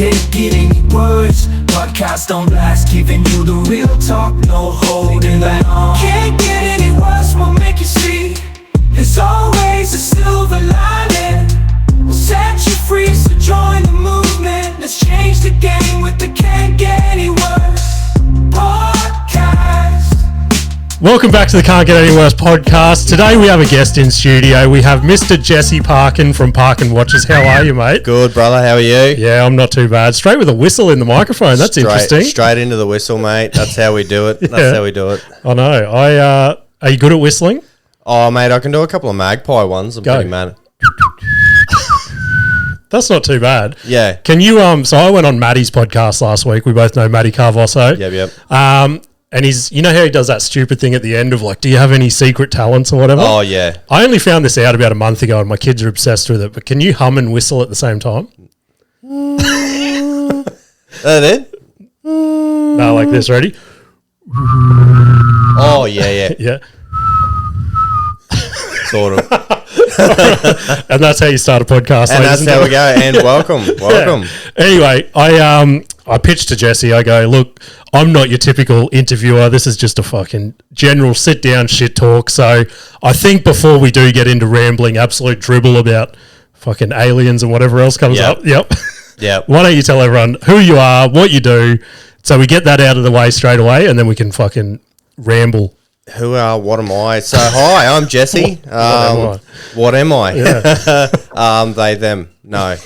can't get any words. Podcasts don't last, giving you the real talk, no holding back. Can't get any worse, we'll make you see. There's always a silver lining. We'll set you free, so join the movement. Let's change the game with the Can't Get Any Worse podcast. Welcome back to the Can't Get Any Worse podcast. Today we have a guest in studio. We have Mr. Jesse Parkin from PRKN Watches. How are you, mate? Good, brother. How are you? Yeah, I'm not too bad. Straight with a whistle in the microphone. That's interesting. Straight into the whistle, mate. That's how we do it. That's how we do it. I know. Are you good at whistling? Oh, mate, I can do a couple of magpie ones. I'm pretty mad. That's not too bad. Yeah. Can you, so I went on Matty's podcast last week. We both know Matty Carvosso. Yep. And he's, you know how he does that stupid thing at the end of like, do you have any secret talents or whatever? Oh, yeah. I only found this out about a month ago and my kids are obsessed with it. But can you hum and whistle at the same time? That it? No, like this. Ready? Oh, yeah. Yeah. Sort of. And that's how you start a podcast. And that's how we go. And welcome. Yeah. Anyway, I pitched to Jesse. I go, look, I'm not your typical interviewer. This is just a fucking general sit down shit talk. So I think before we do get into rambling absolute dribble about fucking aliens and whatever else comes up. Yep. Why don't you tell everyone who you are, what you do, so we get that out of the way straight away, and then we can fucking ramble. Who are? What am I? So hi, I'm Jesse. What am I? Yeah. They, them. No.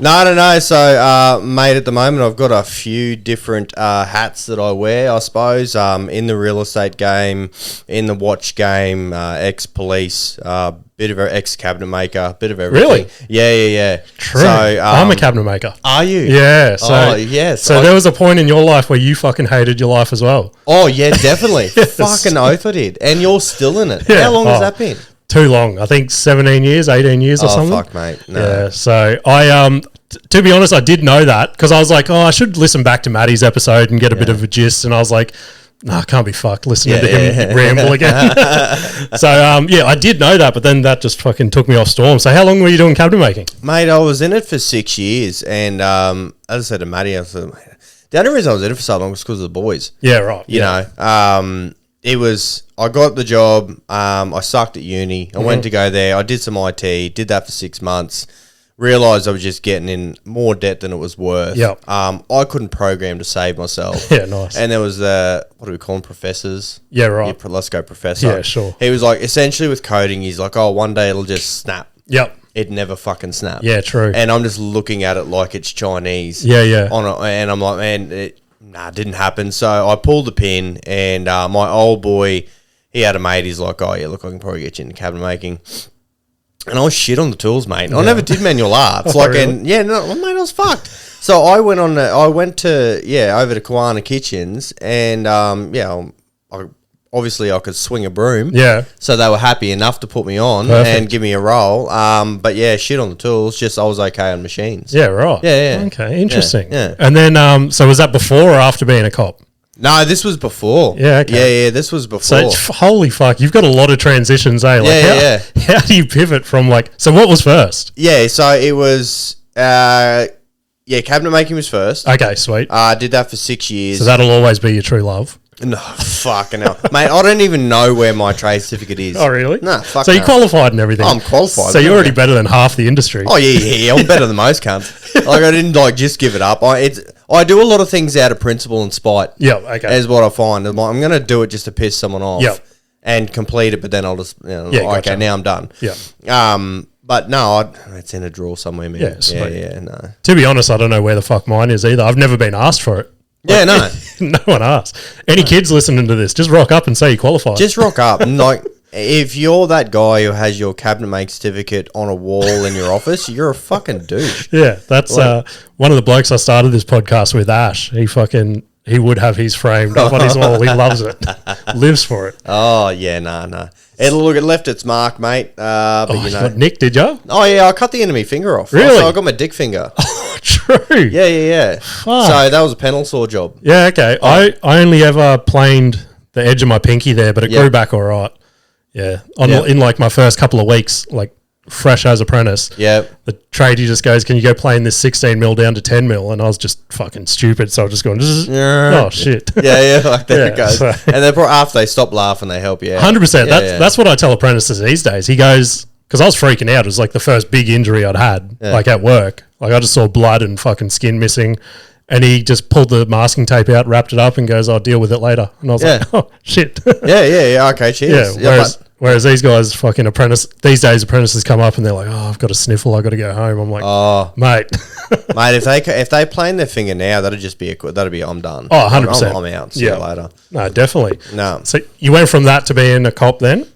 No. So, mate, at the moment, I've got a few different hats that I wear, I suppose, in the real estate game, in the watch game, ex-police, bit of an ex-cabinet maker, bit of everything. Really? Yeah. True. So, I'm a cabinet maker. Are you? Yeah. So, yes. So there was a point in your life where you fucking hated your life as well. Oh, yeah, definitely. Yes. Fucking oath I did. And you're still in it. Yeah. How long has that been? Too long. I think 17 years, 18 years or something. Oh, fuck, mate. No. Yeah. So I, to be honest, I did know that because I was like, I should listen back to Matty's episode and get a bit of a gist. And I was like, no, I can't be fucked listening to him ramble again. So, I did know that, but then that just fucking took me off storm. So how long were you doing cabinet making? Mate, I was in it for 6 years. And as I said to Matty, the only reason I was in it for so long was because of the boys. Yeah, right. You know, I got the job. I sucked at uni. I went to go there. I did some IT, did that for 6 months. Realised I was just getting in more debt than it was worth. Yep. I couldn't program to save myself. Yeah, nice. And there was what do we call them, professors? Yeah, right. Yeah, let's go professor. Yeah, sure. He was like, essentially with coding, he's like, oh, one day it'll just snap. Yep. It never fucking snapped. Yeah, true. And I'm just looking at it like it's Chinese. Yeah. And I'm like, man, it didn't happen. So I pulled the pin, and my old boy, he had a mate. He's like, oh, yeah, look, I can probably get you into cabinet making. And I was shit on the tools, mate. I never did manual arts. Really? Mate, I was fucked. So I went over to Kiwana Kitchens, and obviously I could swing a broom. Yeah. So they were happy enough to put me on and give me a role. But yeah, shit on the tools. Just I was okay on machines. Yeah, right. Yeah. Okay, interesting. Yeah. And then, so was that before or after being a cop? No, this was before. Yeah, okay. Yeah, this was before. So, holy fuck, you've got a lot of transitions, eh? Like, how do you pivot from so what was first? Yeah, so it was, cabinet making was first. Okay, sweet. I did that for 6 years. So that'll always be your true love? No, fucking hell. Mate, I don't even know where my trade certificate is. Oh, really? No, fuck So you qualified and everything? I'm qualified. So you're already better than half the industry. Oh, yeah. I'm better than most cunts. Like, I didn't, just give it up. I do a lot of things out of principle and spite. Yeah, okay. Is what I find. I'm going to do it just to piss someone off. Yep. And complete it, but then I'll just, gotcha. now I'm done. Yeah. But no, it's in a drawer somewhere, man. Yeah, sweet. Yeah, no. To be honest, I don't know where the fuck mine is either. I've never been asked for it. Yeah, no. No one asked. Any kids listening to this, just rock up and say you qualified. Just rock up. And if you're that guy who has your cabinet make certificate on a wall in your office, you're a fucking douche. Yeah, that's one of the blokes I started this podcast with, Ash. He would have his framed up on his wall. He loves it. Lives for it. Oh, yeah, no. It left its mark, mate. But you got Nick, did you? Oh, yeah, I cut the enemy finger off. Really? So I got my dick finger. Oh, true. Yeah. Fuck. So that was a panel saw job. Yeah, okay. I only ever planed the edge of my pinky there, but it grew back all right. Yeah. In my first couple of weeks, fresh as apprentice. Yep. The tradie just goes, "Can you go plane this 16 mil down to 10 mil?" And I was just fucking stupid, so I was just going, "Oh shit." Yeah, like there it goes. so- And then after they stop laughing, they help you out. 100%. Yeah, That's what I tell apprentices these days. He goes, because I was freaking out. It was like the first big injury I'd had, like at work. Like I just saw blood and fucking skin missing. And he just pulled the masking tape out, wrapped it up, and goes, "I'll deal with it later." And I was like, "Oh shit." Yeah. Okay, cheers. Whereas these guys, fucking these days apprentices come up and they're like, "Oh, I've got a sniffle. I've got to go home." I'm like, "Oh, mate, mate, if they plane their finger now, that'd be I'm done. Oh, 100%. I'm out. See you later. No, definitely. No. So you went from that to being a cop then.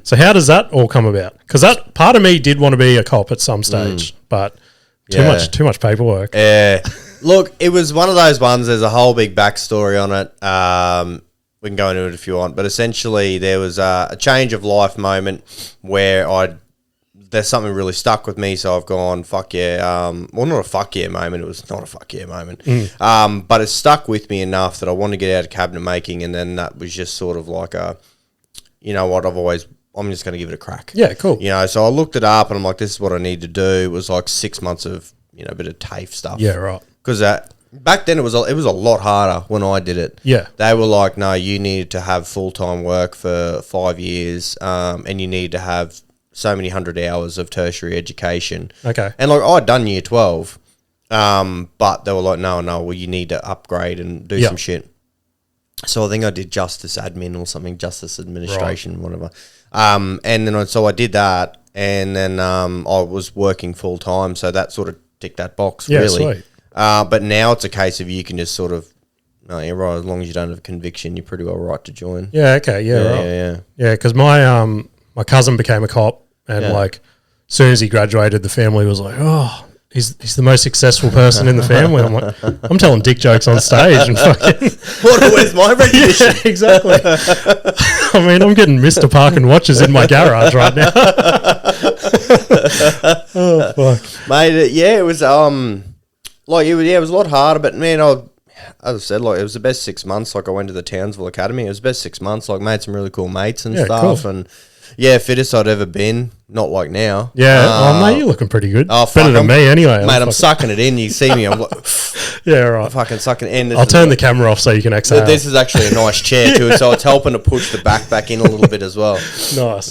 So how does that all come about? Because that part of me did want to be a cop at some stage, but too much paperwork. Yeah. Look, it was one of those ones. There's a whole big backstory on it. We can go into it if you want, but essentially there was a change of life moment where there's something really stuck with me. So I've gone, fuck yeah. Well, not a fuck yeah moment. It was not a fuck yeah moment. But it stuck with me enough that I wanted to get out of cabinet making. And then that was just sort of like you know what, I'm just going to give it a crack. Yeah, cool. You know, so I looked it up and I'm like, this is what I need to do. It was like 6 months of, a bit of TAFE stuff. Yeah, right. Because back then it was a lot harder when I did it. Yeah. They were like, no, you needed to have full-time work for 5 years and you need to have so many 100 hours of tertiary education. Okay. And like I'd done year 12, but they were like, no, well, you need to upgrade and do some shit. So I think I did justice admin or something, justice administration, whatever. And then so I did that, and then I was working full-time, so that sort of ticked that box, really. Sweet. But now it's a case of you can just sort of, no, you're right, as long as you don't have a conviction, you're pretty well right to join. Yeah, okay, right. Yeah, because my cousin became a cop, and like, as soon as he graduated, the family was like, "Oh, he's the most successful person in the family." I'm like, I'm telling dick jokes on stage and fucking. Where's my recognition? Yeah, exactly. I mean, I'm getting Mr. Parkin Watches in my garage right now. Oh fuck, mate. It was it was a lot harder, but man, as I said, like it was the best 6 months. Like I went to the Townsville Academy. It was the best 6 months. Like made some really cool mates and stuff, cool. and fittest I'd ever been. Not like now. Yeah, mate, you're looking pretty good. Oh, better than me anyway. Mate, I'm sucking it in. You see me? I'm like, yeah, right. I'm fucking sucking it in. I'll turn the camera off so you can exhale. This is actually a nice chair too, so it's helping to push the back in a little bit as well. Nice.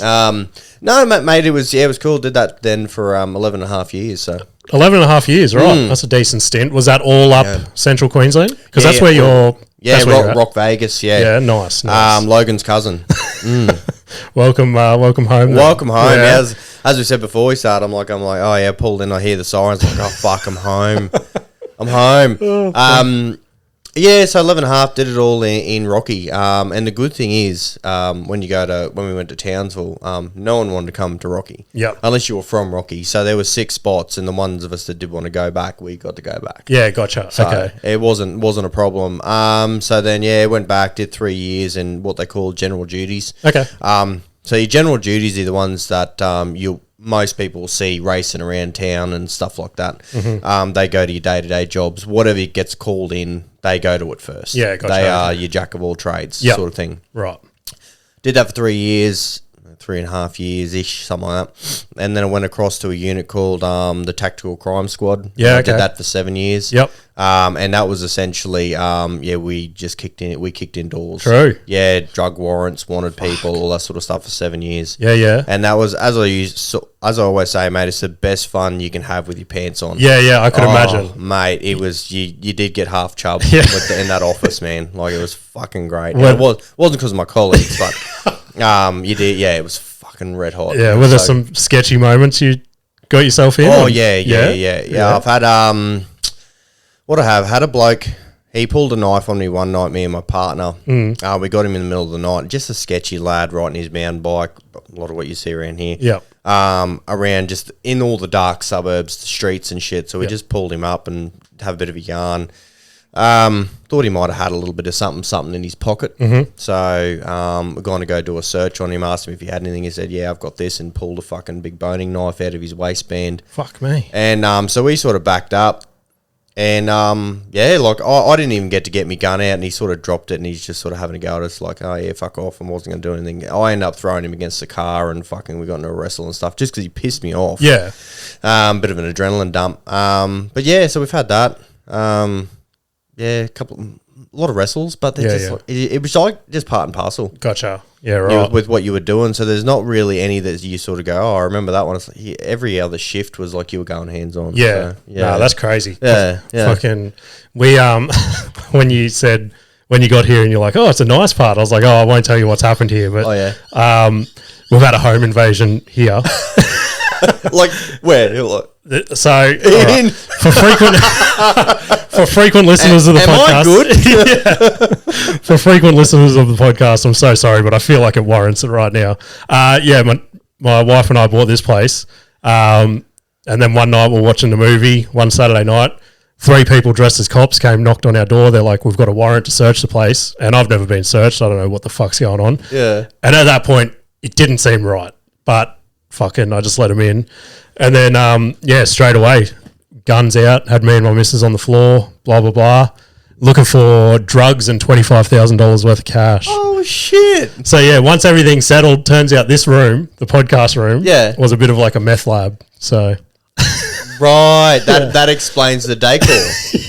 No, mate, it was cool. Did that then for 11 and a half years. So 11 and a half years, right? That's a decent stint. Was that all up Central Queensland? Because that's where you're. Yeah, Rock Vegas. Yeah, nice. Logan's cousin. Welcome home. Welcome home. Yeah. As we said before we started, I'm like, oh yeah, pulled in. I hear the sirens. I'm like, oh fuck, I'm home. I'm home. So 11 and a half, did it all in Rocky. And the good thing is, when we went to Townsville, no one wanted to come to Rocky. Yep. Unless you were from Rocky. So there were 6 spots, and the ones of us that did want to go back, we got to go back. Yeah, gotcha. So okay. It wasn't a problem. So then, went back, did 3 years in what they call general duties. Okay. So your general duties are the ones that most people will see racing around town and stuff like that. Mm-hmm. They go to your day-to-day jobs. Whatever gets called in, they go to it first. Yeah, gotcha. They are your jack of all trades sort of thing. Right. Did that for 3 years, 3.5 years-ish, something like that. And then I went across to a unit called the Tactical Crime Squad. Yeah, I did that for 7 years. Yep. And that was essentially, we just kicked indoors. True. Yeah, drug warrants, wanted people, all that sort of stuff for 7 years. Yeah. And that was, as I always say, mate, it's the best fun you can have with your pants on. Yeah, I could imagine. Mate, it was, you did get half chub in that office, man. Like, it was fucking great. Well, it wasn't because of my colleagues, but you did, it was fucking red hot. Yeah, were there some sketchy moments you got yourself in? Oh, yeah. I've had, what I have, had a bloke, he pulled a knife on me one night, me and my partner. We got him in the middle of the night, just a sketchy lad riding his mountain bike, a lot of what you see around here. Yep. Around just in all the dark suburbs, the streets and shit. So we just pulled him up and have a bit of a yarn. Thought he might have had a little bit of something in his pocket. Mm-hmm. So we're going to go do a search on him, asked him if he had anything. He said, yeah, I've got this, and pulled a fucking big boning knife out of his waistband. Fuck me. And so we sort of backed up. And yeah, like I didn't even get to get my gun out, and he sort of dropped it, and he's just sort of having a go at us, like, oh yeah, fuck off, and wasn't gonna do anything. I ended up throwing him against the car, and fucking we got into a wrestle and stuff, just because he pissed me off. Yeah. Bit of an adrenaline dump. But yeah, so we've had that. Yeah, a lot of wrestles, but they're just like, it was like just part and parcel. Gotcha. Yeah, right. With what you were doing, so there's not really any that you sort of go, oh, I remember that one. It's like, every other shift was like you were going hands on. Yeah, so, yeah, no, that's crazy. Yeah. Fucking, we when you got here and you're like, oh, it's a nice part. I was like, oh, I won't tell you what's happened here, but we've had a home invasion here. Like where? So right, for frequent listeners of the podcast, for frequent listeners of the podcast, I'm so sorry, but I feel like it warrants it right now. Yeah, my wife and I bought this place, and then one night we're watching the movie. One Saturday night, 3 people dressed as cops came, knocked on our door. They're like, "We've got a warrant to search the place," and I've never been searched. I don't know what the fuck's going on. Yeah, and at that point, it didn't seem right, but fucking, I just let them in. And then, straight away, guns out, had me and my missus on the floor, blah, blah, blah, looking for drugs and $25,000 worth of cash. Oh, shit. So, yeah, once everything settled, turns out this room, the podcast room, was a bit of like a meth lab. So... Right, that explains the decor.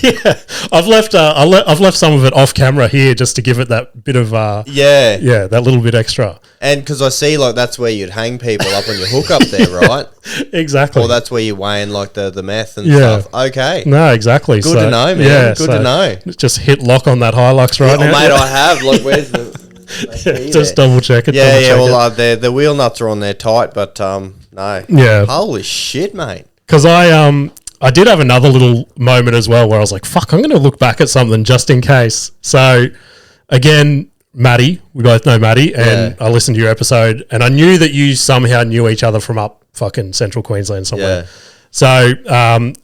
Yeah, I've left some of it off camera here just to give it that bit of that little bit extra. And because I see like that's where you'd hang people up on your hook up there, right? Exactly. Or that's where you're weighing like the meth and stuff. Okay. No, exactly. Good to know, man. Yeah, good to know. Just hit lock on that Hilux right now. Mate, I have. Like, where's the? Just double check it. Well, the wheel nuts are on there tight, but no. Yeah. Holy shit, mate. Because I did have another little moment as well where I was like, fuck, I'm going to look back at something just in case. So, again, Maddie, we both know Maddie, and I listened to your episode, and I knew that you somehow knew each other from up fucking Central Queensland somewhere. Yeah. So,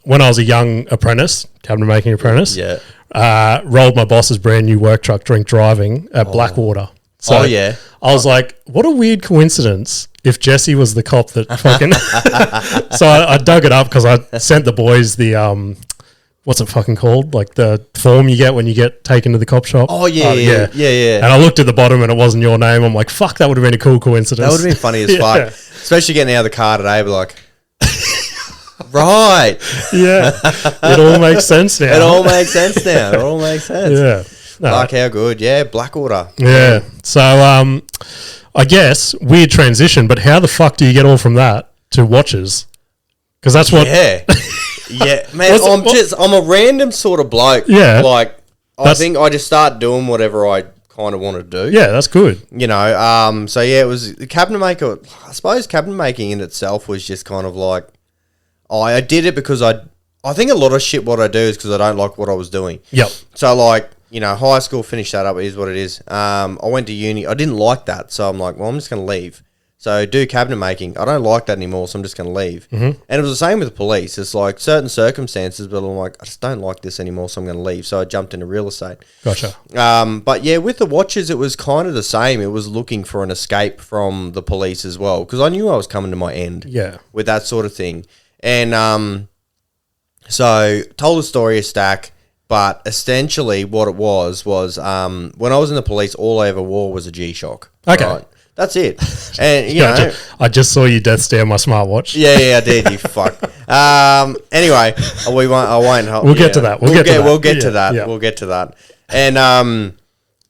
when I was a young apprentice, cabinet making apprentice, rolled my boss's brand new work truck drink driving at Blackwater. So I was like, what a weird coincidence if Jesse was the cop that fucking... So I dug it up because I sent the boys the, what's it fucking called? Like the form you get when you get taken to the cop shop. Oh, yeah. And I looked at the bottom and it wasn't your name. I'm like, fuck, that would have been a cool coincidence. That would have been funny as fuck. Especially getting out of the car today, be like... Right. Yeah. It all makes sense now. It all makes sense. Yeah. No. Fuck, how good. Yeah, Blackwater. Yeah. So, I guess, weird transition, but how the fuck do you get all from that to watches? Because that's what... Yeah. Yeah. Man, I'm a random sort of bloke. Yeah. Like, I think I just start doing whatever I kind of want to do. Yeah, that's good. You know, so yeah, it was the cabinet maker. I suppose cabinet making in itself was just kind of like, I did it because I think a lot of shit what I do is because I don't like what I was doing. Yep. So like, you know, high school, finished that up, it is what it is. I went to uni. I didn't like that. So I'm like, well, I'm just going to leave. So do cabinet making. I don't like that anymore, so I'm just going to leave. Mm-hmm. And it was the same with the police. It's like certain circumstances, but I'm like, I just don't like this anymore, so I'm going to leave. So I jumped into real estate. Gotcha. But yeah, with the watches, it was kind of the same. It was looking for an escape from the police as well, because I knew I was coming to my end. Yeah. With that sort of thing. And so told the story a stack. But essentially what it was when I was in the police, all I ever wore was a G-Shock. Okay. Right? That's it. And, you know. I just saw you death stare my smartwatch. Yeah, I did, you fuck. Anyway, I won't. We'll get to that. We'll get to that. And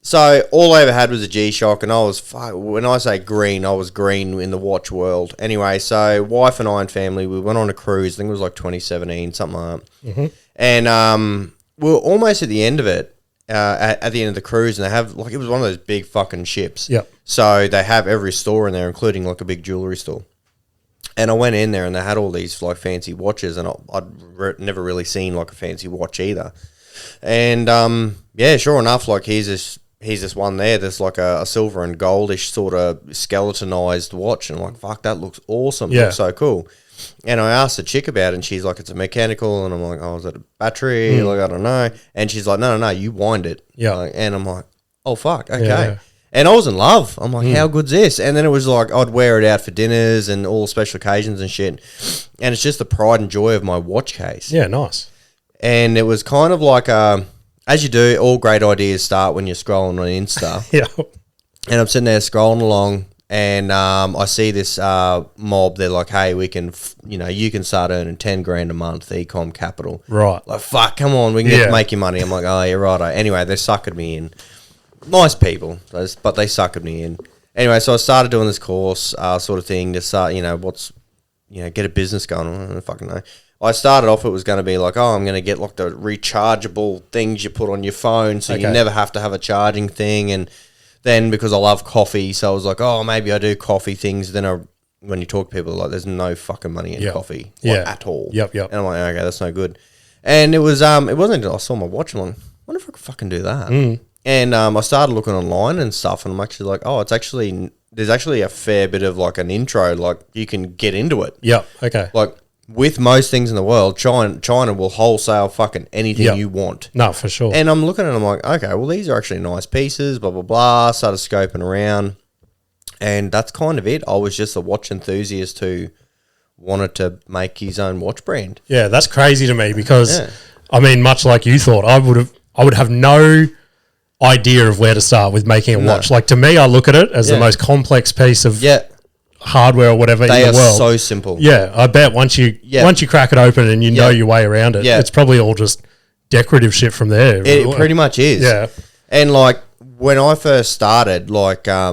so all I ever had was a G-Shock, and I was, when I say green, I was green in the watch world. Anyway, so wife and I and family, we went on a cruise. I think it was like 2017, something like that. Mm-hmm. And we were almost at the end of it, at the end of the cruise, and they have, like, it was one of those big fucking ships. Yep. So they have every store in there, including like a big jewelry store. And I went in there, and they had all these like fancy watches, and I'd never really seen like a fancy watch either. And yeah, sure enough, like here's this one there. There's like a silver and goldish sort of skeletonized watch, and I'm like, fuck, that looks awesome. Yeah. Looks so cool. And I asked the chick about it, and she's like, it's a mechanical. And I'm like, oh, is that a battery? Like, I don't know. And she's like, no, you wind it. Yeah. Like, and I'm like, oh, fuck, okay. Yeah. And I was in love. I'm like, how good's this? And then it was like, I'd wear it out for dinners and all special occasions and shit. And it's just the pride and joy of my watch case. Yeah, nice. And it was kind of like, as you do, all great ideas start when you're scrolling on Insta. Yeah. And I'm sitting there scrolling along, and I see this mob. They're like, "Hey, we can, you can start earning 10 grand a month, Ecom Capital." Right. Like, fuck, come on, we can get to make your money. I'm like, oh, you're right. Anyway, they suckered me in. Nice people, but they suckered me in. Anyway, so I started doing this course, sort of thing to start, get a business going. I don't fucking know. I started off, it was going to be like, oh, I'm going to get like the rechargeable things you put on your phone, so you never have to have a charging thing. And then because I love coffee, so I was like, oh, maybe I do coffee things. Then when you talk to people, like, there's no fucking money in coffee at all. Yep. And I'm like, okay, that's no good. And it wasn't until I saw my watch, I'm like, I wonder if I could fucking do that. And I started looking online and stuff, and I'm actually like, oh, there's actually a fair bit of like an intro, like you can get into it. Yep. Okay. Like with most things in the world, China will wholesale fucking anything you want. No, for sure. And I'm looking at them like, okay, well, these are actually nice pieces, blah, blah, blah. Started scoping around. And that's kind of it. I was just a watch enthusiast who wanted to make his own watch brand. Yeah, that's crazy to me because, I mean, much like you thought, I would have no idea of where to start with making a watch. Like, to me, I look at it as the most complex piece of hardware or whatever in the world. They are so simple. Yeah, I bet once you crack it open and you know your way around it, it's probably all just decorative shit from there. It pretty much is. Yeah. And like when I first started, like I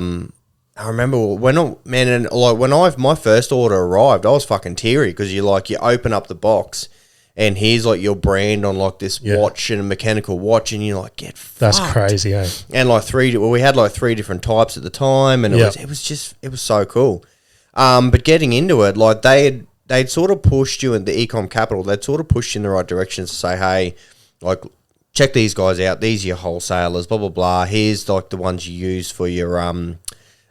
remember my first order arrived, I was fucking teary because you open up the box and here's like your brand on like this watch and a mechanical watch, and you're like, get fucked. That's crazy, eh? And like we had like 3 different types at the time, and it was so cool. But getting into it, like they'd sort of pushed you in the Ecom Capital. They'd sort of pushed you in the right direction to say, hey, like, check these guys out. These are your wholesalers, blah, blah, blah. Here's like the ones you use for your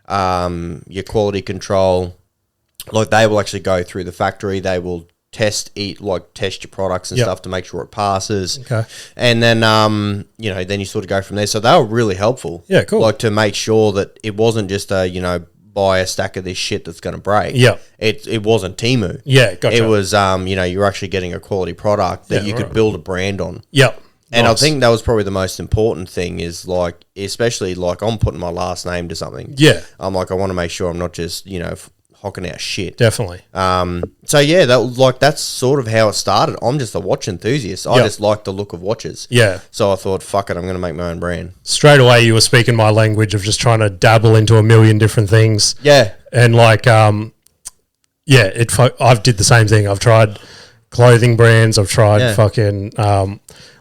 quality control. Like they will actually go through the factory. They will test your products and stuff to make sure it passes. Okay. And then, then you sort of go from there. So they were really helpful. Yeah, cool. Like to make sure that it wasn't just buy a stack of this shit that's going to break. Yeah. It wasn't Temu. Yeah, gotcha. It was, you're actually getting a quality product that you could build a brand on. Yep. And I think that was probably the most important thing is like, especially like I'm putting my last name to something. Yeah. I'm like, I want to make sure I'm not just, hocking out shit. Definitely. So yeah, that's sort of how it started. I'm just a watch enthusiast. I just like the look of watches. Yeah. So I thought, fuck it, I'm going to make my own brand. Straight away, you were speaking my language of just trying to dabble into a million different things. Yeah. And like, I've did the same thing. I've tried clothing brands. I've tried fucking,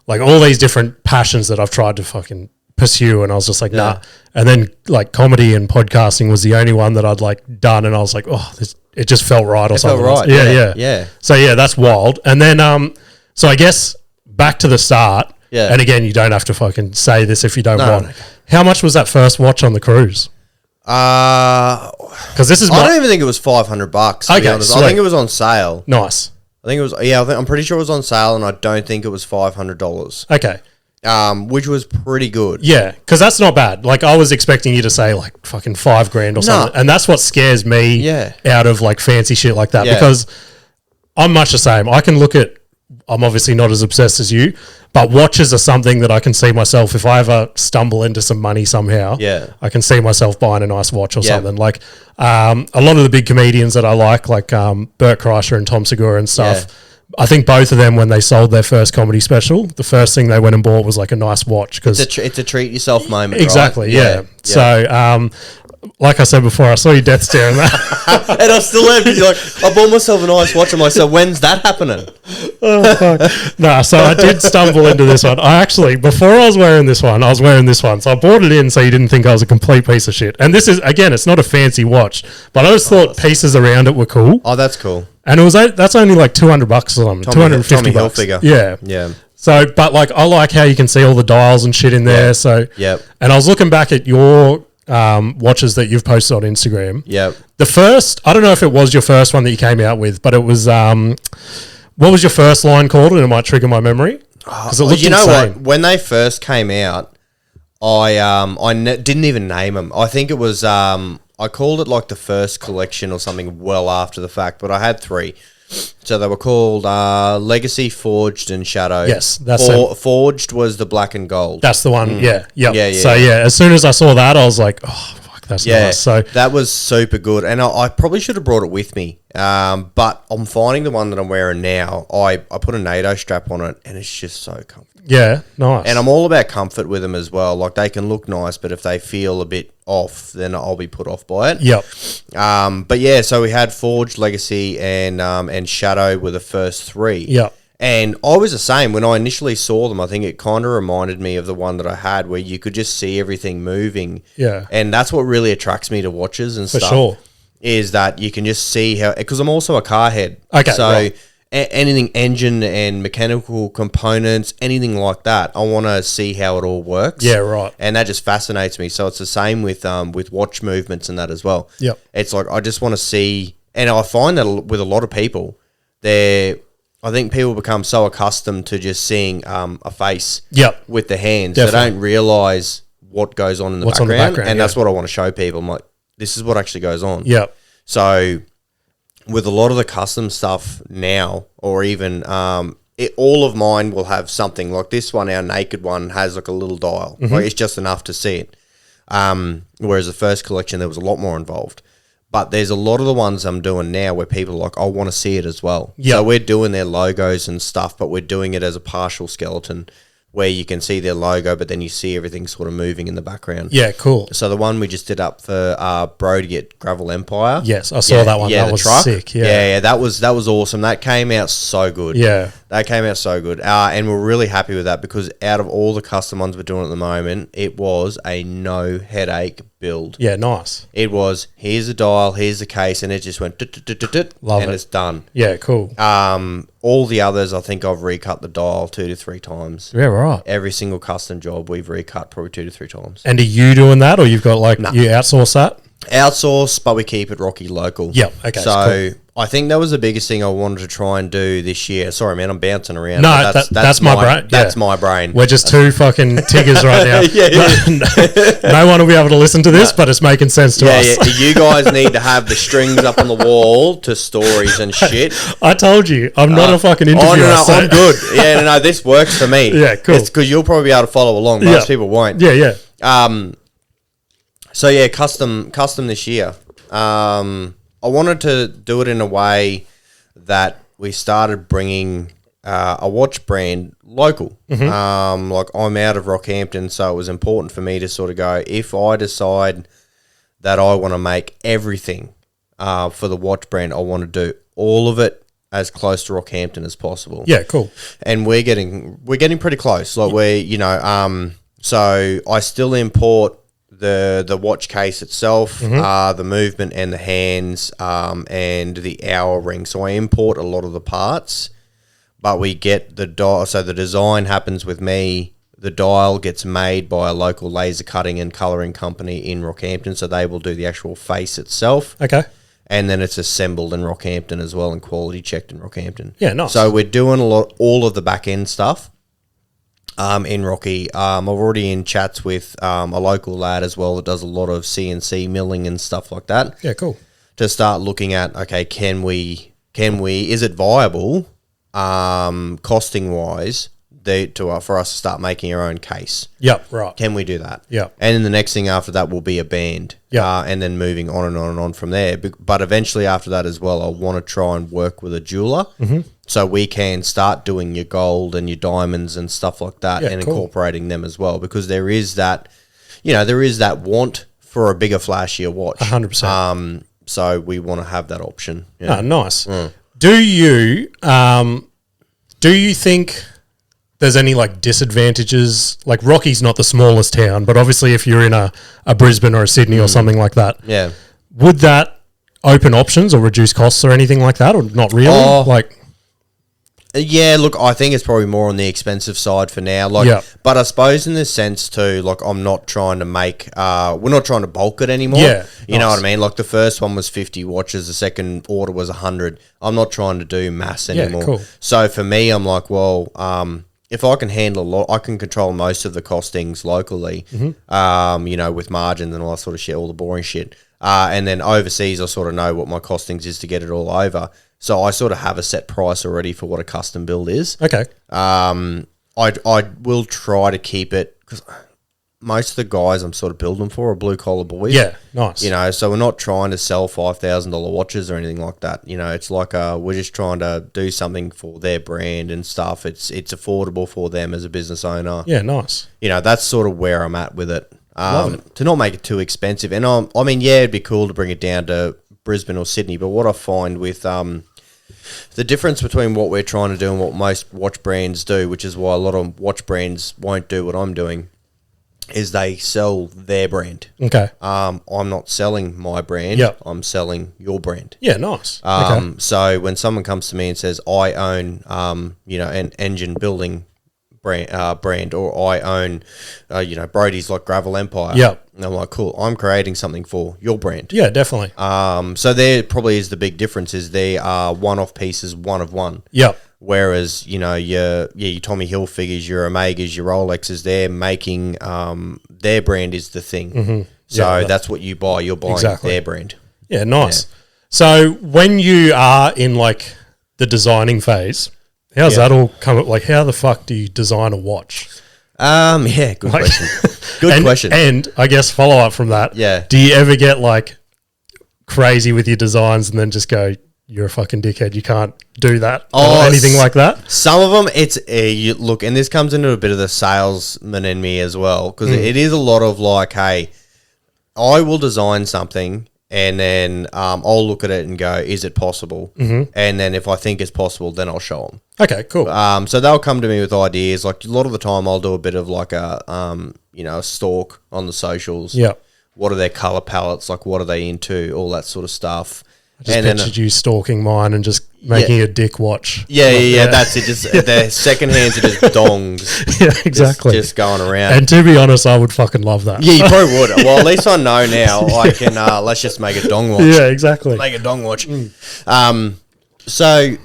like all these different passions that I've tried to fucking pursue, and I was just like, nah. And then like comedy and podcasting was the only one that I'd like done, and I was like, oh, it just felt right or something. Felt right. Yeah. So yeah, that's wild. And then so I guess back to the start. Yeah. And again, you don't have to fucking say this if you don't want. No. How much was that first watch on the cruise? Because this is I don't even think it was $500. To be honest. I think it was on sale. Nice. I think it was. Yeah, I'm pretty sure it was on sale, and I don't think it was $500. Okay. Which was pretty good. Yeah, because that's not bad. Like I was expecting you to say like fucking $5,000 or something, and that's what scares me out of like fancy shit like that because I'm much the same. I can look at. I'm obviously not as obsessed as you, but watches are something that I can see myself if I ever stumble into some money somehow. Yeah, I can see myself buying a nice watch or something. Like a lot of the big comedians that I like Bert Kreischer and Tom Segura and stuff. Yeah. I think both of them, when they sold their first comedy special, the first thing they went and bought was like a nice watch because it's a treat yourself moment. Exactly. Right? Yeah. So, like I said before, I saw you death staring that, and I still am because you're like, I bought myself a nice watch. I'm like, so when's that happening? Oh, fuck. No, so I did stumble into this one. I actually, before I was wearing this one, so I bought it in so you didn't think I was a complete piece of shit. And this is, again, it's not a fancy watch, but I just thought pieces around it were cool. Oh, that's cool. And that's only like $200 or something, $250. Hilfiger. Yeah. Yeah. So, but like, I like how you can see all the dials and shit in there. Yeah. So, and I was looking back at your watches that you've posted on Instagram. Yep. The first, I don't know if it was your first one that you came out with, but it was, what was your first line called? And it might trigger my memory. Because it looked insane. What? When they first came out, I didn't even name them. I think it was, I called it like the first collection or something well after the fact, but I had 3. So they were called Legacy, Forged, and Shadow. Yes, that's Forged was the black and gold. That's the one. Yeah. Yep. Yeah, So as soon as I saw that, I was like, oh, fuck, that's nice. So that was super good, and I probably should have brought it with me. But I'm finding the one that I'm wearing now. I put a NATO strap on it, and it's just so comfortable. yeah, nice. And I'm all about comfort with them as well. Like, they can look nice, but if they feel a bit off, then I'll be put off by it. Yep. But yeah, so we had Forged, Legacy, and Shadow were the first three. Yep. And I was the same when I initially saw them. I think it kind of reminded me of the one that I had, where you could just see everything moving. Yeah. And that's what really attracts me to watches and For stuff. sure. Is that you can just see how, because I'm also a car head. Okay, So right. anything engine and mechanical components, anything like that, I want to see how it all works. Yeah, right. And that just fascinates me. So it's the same with watch movements and that as well. Yep. It's like, I just want to see, and I find that with a lot of people, I think people become so accustomed to just seeing a face Yep. with the hands. Definitely. They don't realise what goes on in the What's on background. the background, And yeah. that's what I want to show people. I'm like, this is what actually goes on. Yep. So with a lot of the custom stuff now, or even all of mine will have something like this one. Our naked one has like a little dial. Like, it's just enough to see it. Whereas the first collection, there was a lot more involved. But there's a lot of the ones I'm doing now where people are like, I want to see it as well. Yep. So we're doing their logos and stuff, but we're doing it as a partial skeleton where you can see their logo, but then you see everything sort of moving in the background. Yeah, cool. So the one we just did up for Brody at Gravel Empire. Yes, I saw that one. That the was truck. sick. Yeah. yeah, that was awesome. That came out so good. Yeah. That came out so good. And we're really happy with that, because out of all the custom ones we're doing at the moment, it was a no headache build. Yeah, nice. It was, here's a dial, here's the case, and it just went Love and it. it's done. Yeah, cool. All the others, I think I've recut the dial 2 to 3 times. Yeah, right. Every single custom job we've recut probably 2 to 3 times. And are you doing that, or you've got you outsource that? Outsource, but we keep it Rocky local. Yep, okay, So cool. I think that was the biggest thing I wanted to try and do this year. Sorry, man, I'm bouncing around. No, but that's my brain. That's Yeah. my brain. We're just two fucking tiggers right now. No one will be able to listen to this, but it's making sense to us. Yeah, you guys need to have the strings up on the wall to stories and shit. I told you, I'm not a fucking interviewer. Oh, no, so- I'm good. Yeah, no, this works for me. Yeah, cool. It's because you'll probably be able to follow along. Most people won't. Yeah, yeah. So yeah, custom this year. I wanted to do it in a way that we started bringing a watch brand local. Like, I'm out of Rockhampton, so it was important for me to sort of go, if I decide that I want to make everything for the watch brand, I want to do all of it as close to Rockhampton as possible. Yeah, cool. And we're getting pretty close. Like, so I still import the watch case itself, the movement and the hands, and the hour ring. So I import a lot of the parts, but we get the dial. So the design happens with me. The dial gets made by a local laser cutting and colouring company in Rockhampton. So they will do the actual face itself. Okay. And then it's assembled in Rockhampton as well and quality checked in Rockhampton. Yeah, nice. So we're doing all of the back end stuff. In Rocky, I'm already in chats with a local lad as well that does a lot of CNC milling and stuff like that. Yeah, cool. To start looking at, okay, can we? Is it viable, costing wise, for us to start making our own case? Yep, right. Can we do that? Yep. And then the next thing after that will be a band. Yeah. And then moving on and on and on from there. But eventually after that as well, I want to try and work with a jeweler. So we can start doing your gold and your diamonds and stuff like that, Yeah, and cool. incorporating them as well, because there is that want for a bigger, flashier watch. 100%. So we want to have that option. Yeah. Oh, nice. Do you think there's any like disadvantages? Like, Rocky's not the smallest town, but obviously if you're in a Brisbane or a Sydney or something like that, Yeah. would that open options or reduce costs or anything like that, or not really? Yeah, look, I think it's probably more on the expensive side for now. Yeah. But I suppose in this sense too, like, I'm not trying to make, we're not trying to bulk it anymore. Yeah, You know nice. what I mean? Like, the first one was 50 watches, the second order was 100. I'm not trying to do mass anymore. cool. So for me, I'm like, well, if I can handle a lot, I can control most of the costings locally, with margins and all that sort of shit, all the boring shit. And then overseas, I sort of know what my costings is to get it all over. So I sort of have a set price already for what a custom build is. Okay. I will try to keep it because most of the guys I'm sort of building for are blue collar boys. Yeah, nice. You know, so we're not trying to sell $5,000 watches or anything like that. You know, it's like we're just trying to do something for their brand and stuff. It's affordable for them as a business owner. Yeah, nice. You know, that's sort of where I'm at with it. Love it. To not make it too expensive. And I mean, yeah, it'd be cool to bring it down to Brisbane or Sydney. But what I find with the difference between what we're trying to do and what most watch brands do, which is why a lot of watch brands won't do what I'm doing, is they sell their brand. Okay. I'm not selling my brand. Yep. I'm selling your brand. Yeah, nice. Okay. So when someone comes to me and says, I own, an engine building brand, or I own, Brody's like Gravel Empire. Yep. And I'm like, cool, I'm creating something for your brand. Yeah, definitely. So there probably is the big difference is they are one-off pieces, one of one. Yep. Whereas, your Tommy Hilfigers, your Omegas, your Rolexes, they're making their brand is the thing. Mm-hmm. So Yeah, that's what you buy. You're buying their brand. Yeah, nice. So when you are in like the designing phase, how's that all come? Like, how the fuck do you design a watch? Yeah, good question. Good question. And I guess follow up from that. Yeah. Do you ever get like crazy with your designs and then just go, you're a fucking dickhead, you can't do that or anything like that? Some of them, it's you look, and this comes into a bit of the salesman in me as well, because it is a lot of like, hey, I will design something and then I'll look at it and go, is it possible? Mm-hmm. And then if I think it's possible, then I'll show them. Okay, cool. So they'll come to me with ideas. Like a lot of the time, I'll do a bit of like a stalk on the socials. Yeah. What are their color palettes? Like, what are they into? All that sort of stuff. I just pictured you stalking mine and just making a dick watch. Yeah, that's it. Just their second hands are just dongs. Yeah, exactly. Just going around. And to be honest, I would fucking love that. Yeah, you probably would. Well, at least I know now. I can. Let's just make a dong watch. Yeah, exactly. Make a dong watch. So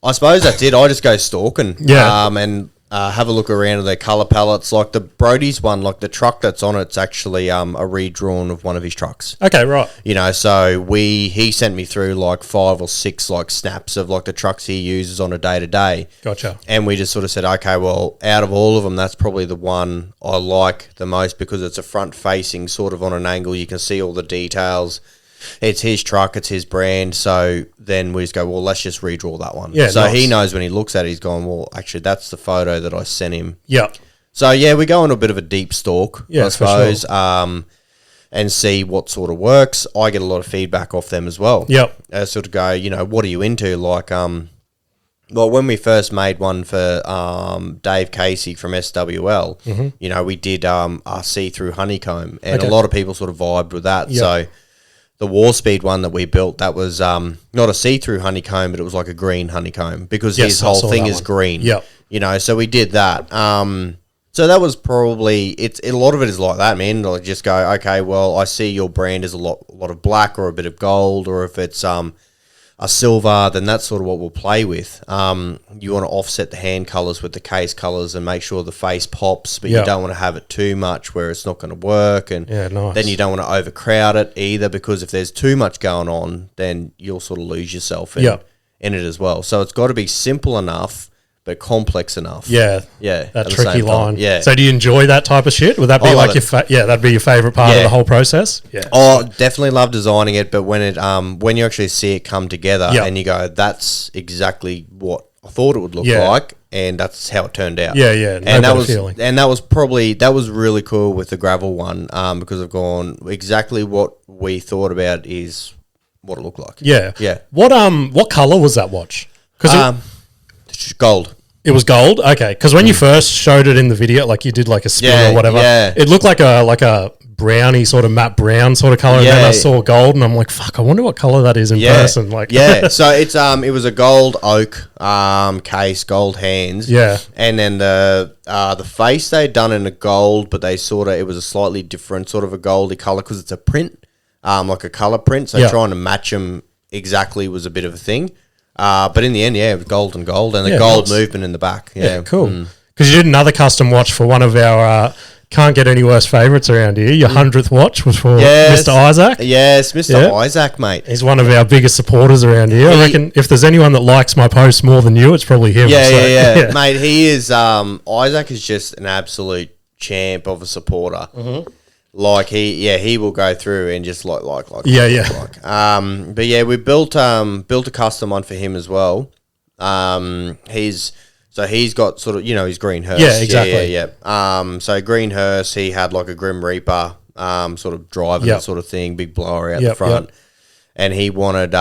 I suppose that's it. I just go stalking. Yeah. And have a look around at their color palettes. Like the Brody's one, like the truck that's on it's actually a redrawn of one of his trucks. Okay, right. So he sent me through like 5 or 6 like snaps of like the trucks he uses on a day to day. Gotcha. And we just sort of said, okay, well, out of all of them, that's probably the one I like the most because it's a front facing sort of on an angle. You can see all the details. It's his truck, it's his brand. So then we just go, well, let's just redraw that one. Yeah, so nice. he knows when he looks at it, he's going, well, actually, that's the photo that I sent him. Yeah. So yeah, we go on a bit of a deep stalk, I suppose, for sure. and see what sort of works. I get a lot of feedback off them as well. Yep. Sort of go, what are you into? Like, well, when we first made one for Dave Casey from SWL, we did a see-through honeycomb, and a lot of people sort of vibed with that. Yep. So the War Speed one that we built, that was not a see-through honeycomb, but it was like a green honeycomb because his whole thing is green. Yep. So we did that. So that was probably a lot of it is like that, man. Like just go, okay, well, I see your brand is a lot of black or a bit of gold, or if it's a silver, then that's sort of what we'll play with. You want to offset the hand colors with the case colors and make sure the face pops, but you don't want to have it too much where it's not going to work. And then you don't want to overcrowd it either, because if there's too much going on, then you'll sort of lose yourself in it as well. So it's got to be simple enough, but complex enough. Yeah. That tricky line. Yeah. So do you enjoy that type of shit? Would that be like that'd be your favorite part of the whole process? Yeah. Oh, definitely love designing it, but when it when you actually see it come together and you go, that's exactly what I thought it would look like, and that's how it turned out. Yeah. And that was really cool with the gravel one, because I've gone exactly what we thought about is what it looked like. Yeah. Yeah. What color was that watch? Because gold. It was gold? Okay. Because when you first showed it in the video, like you did like a spin or whatever, it looked like a browny sort of matte brown sort of color. And then I saw gold and I'm like, fuck, I wonder what color that is in person. Like, So it's it was a gold oak case, gold hands. Yeah. And then the face they'd done in a gold, but it was a slightly different sort of a goldy color because it's a print, like a color print. So trying to match them exactly was a bit of a thing. But in the end, it was gold and the gold movement in the back. Yeah, cool. Because you did another custom watch for one of our can't get any worse favourites around here. Your 100th watch was for Yes. Mr. Isaac. Yes, Mr. Yeah. Isaac, mate. He's one of our biggest supporters around here. I He- reckon if there's anyone that likes my posts more than you, it's probably him. Yeah, So, yeah. Mate, he is, Isaac is just an absolute champ of a supporter. Mm-hmm. Like, he will go through and just like. But yeah, we built a custom one for him as well. He's got sort of, his green hearse. Yeah, exactly. Yeah. So green hearse, he had like a Grim Reaper, sort of driver, Yep. that sort of thing, big blower out Yep, the front. yep. And he wanted,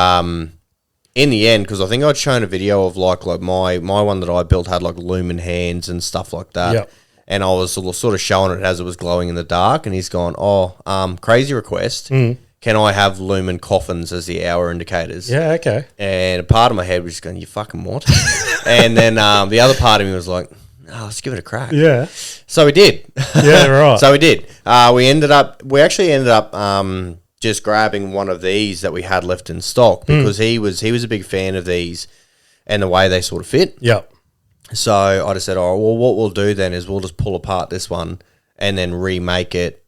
in the end, because I think I'd shown a video of like my one that I built had like lumen hands and stuff like that. Yep. And I was sort of showing it as it was glowing in the dark, and he's gone, crazy request. Can I have lumen coffins as the hour indicators? Yeah, okay. And a part of my head was just going, you fucking what? And then the other part of me was like, let's give it a crack. Yeah. So we did. Yeah, right. So we did. We actually ended up just grabbing one of these that we had left in stock because he was a big fan of these and the way they sort of fit. Yep. So I just said, what we'll do then is we'll just pull apart this one and then remake it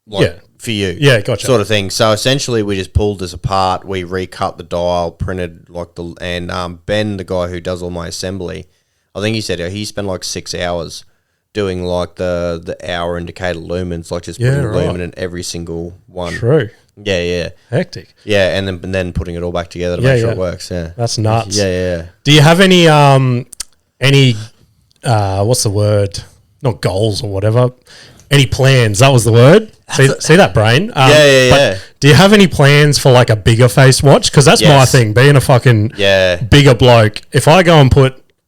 for you. Yeah, gotcha. Sort of thing. So essentially we just pulled this apart, we recut the dial, printed and Ben, the guy who does all my assembly, I think he said he spent like 6 hours doing like the hour indicator lumens, like just putting lumen in every single one. True. Yeah. Hectic. Yeah, and then putting it all back together to make sure it works. Yeah. That's nuts. Yeah. Do you have any what's the word? Not goals or whatever. Any plans? That was the word. See that brain? Yeah. But do you have any plans for like a bigger face watch? Because that's my thing. Being a fucking bigger bloke. If I go and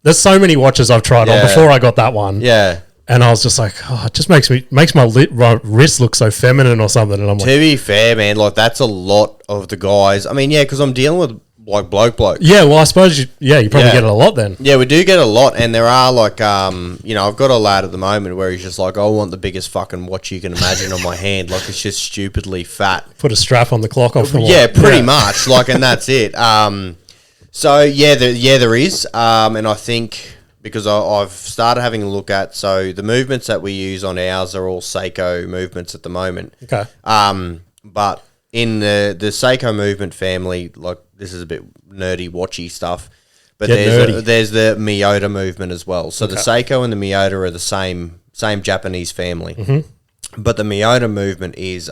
there's so many watches I've tried on before I got that one. Yeah. And I was just like, it just makes my wrist look so feminine or something. And I'm like, to be fair, man, like that's a lot of the guys. I mean, because I'm dealing with like bloke. Yeah, well, I suppose you probably get it a lot then. Yeah, we do get a lot, and there are like, I've got a lad at the moment where he's just like, I want the biggest fucking watch you can imagine on my hand, like it's just stupidly fat. Put a strap on the clock off the wall. Yeah, pretty much, like, and that's it. So there is, and I think because I've started having a look at, so the movements that we use on ours are all Seiko movements at the moment. Okay. But in the Seiko movement family, like this is a bit nerdy watchy stuff, but there's the Miyota movement as well. So the Seiko and the Miyota are the same Japanese family. Mm-hmm. But the Miyota movement is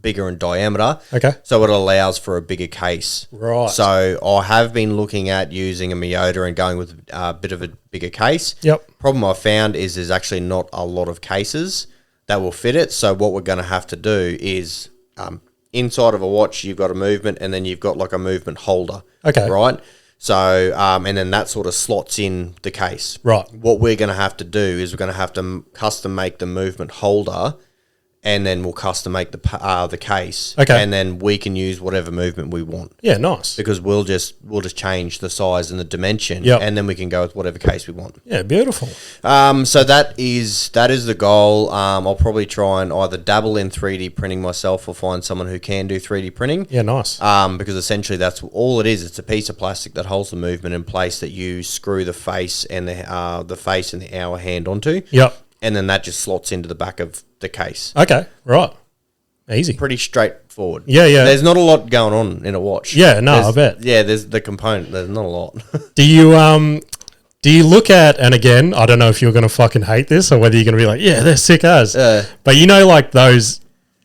bigger in diameter. Okay. So it allows for a bigger case. Right. So I have been looking at using a Miyota and going with a bit of a bigger case. Yep. Problem I found is there's actually not a lot of cases that will fit it. So what we're going to have to do is inside of a watch, you've got a movement and then you've got like a movement holder. Okay. Right? So, and then that sort of slots in the case. Right. What we're going to have to do is we're going to have to custom make the movement holder, and then we'll custom make the case. Okay. And then we can use whatever movement we want. Yeah, nice. Because we'll just change the size and the dimension, Yep. and then we can go with whatever case we want. Yeah, beautiful. So that is the goal. I'll probably try and either dabble in 3D printing myself or find someone who can do 3D printing. Yeah, nice. Because essentially that's all it is. It's a piece of plastic that holds the movement in place that you screw the face and the face and the hour hand onto. Yep. And then that just slots into the back of the case. Okay, right. Easy. Pretty straightforward. Yeah. There's not a lot going on in a watch. Yeah, no, I bet. Yeah, there's the component. There's not a lot. Do you look at, and again, I don't know if you're going to fucking hate this or whether you're going to be like, yeah, they're sick as. But like those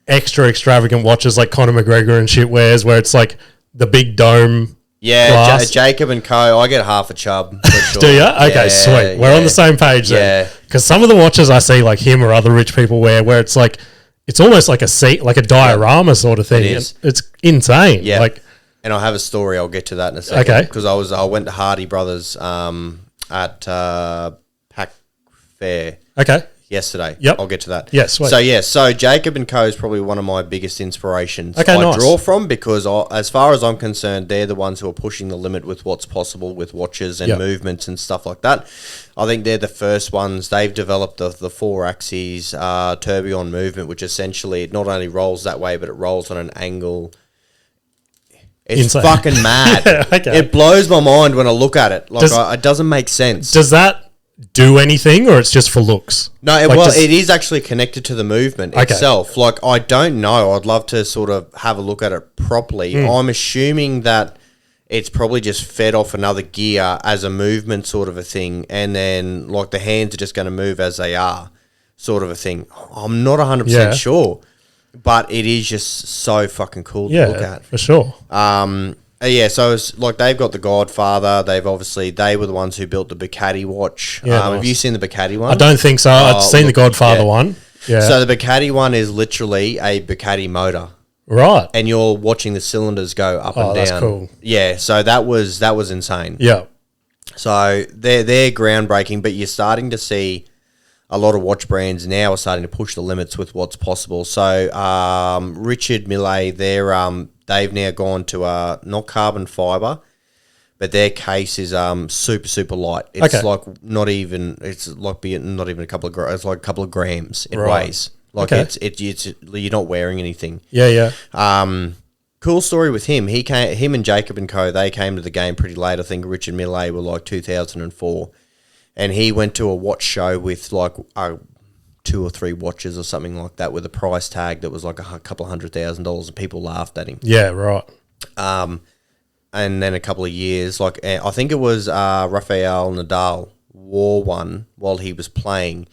extra extravagant watches like Conor McGregor and shit wears where it's like the big dome. Yeah, Jacob and Co. I get half a chub. For sure. Do you? Okay, Yeah, sweet. We're on the same page then. Yeah. Because some of the watches I see like him or other rich people wear where it's like, it's almost like a seat, like a diorama sort of thing. It is. It's insane. Yeah. Like, and I have a story. I'll get to that in a second. Okay. Because I went to Hardy Brothers at Pack Fair okay. yesterday. Yep. I'll get to that. Yeah, sweet. So Jacob and Co is probably one of my biggest inspirations. Okay, I nice. draw from because as far as I'm concerned, they're the ones who are pushing the limit with what's possible with watches and Yep. movements and stuff like that. I think they're the first ones. They've developed the 4-axis tourbillon movement, which essentially it not only rolls that way, but it rolls on an angle. It's Insane. fucking mad. Okay. It blows my mind when I look at it. Like it doesn't make sense. Does that do anything, or it's just for looks? No, it is actually connected to the movement Okay. itself. Like, I don't know. I'd love to sort of have a look at it properly. I'm assuming that it's probably just fed off another gear as a movement sort of a thing, and then, like, the hands are just going to move as they are sort of a thing. I'm not 100% sure, but it is just so fucking cool to look at. For sure. So it's like they've got the Godfather. They were the ones who built the Bacatti watch. Yeah, nice. Have you seen the Bacatti one? I don't think so. I've seen the Godfather one. Yeah. So the Bacatti one is literally a Bacatti motor. Right. And you're watching the cylinders go up and down. That's cool. Yeah, so that was insane. Yeah. So they're groundbreaking, but you're starting to see a lot of watch brands now are starting to push the limits with what's possible. So Richard Mille, they've now gone to not carbon fiber, but their case is super, super light. It's like not even a couple of grams. It's like a couple of grams it weighs. Like it's you're not wearing anything. Yeah, yeah. Cool story with him. Him and Jacob and Co. They came to the game pretty late. I think Richard Mille were like 2004, and he went to a watch show with like 2 or 3 watches or something like that with a price tag that was like a couple $100,000, and people laughed at him. Yeah, right. And then a couple of years, like I think it was Rafael Nadal wore one while he was playing.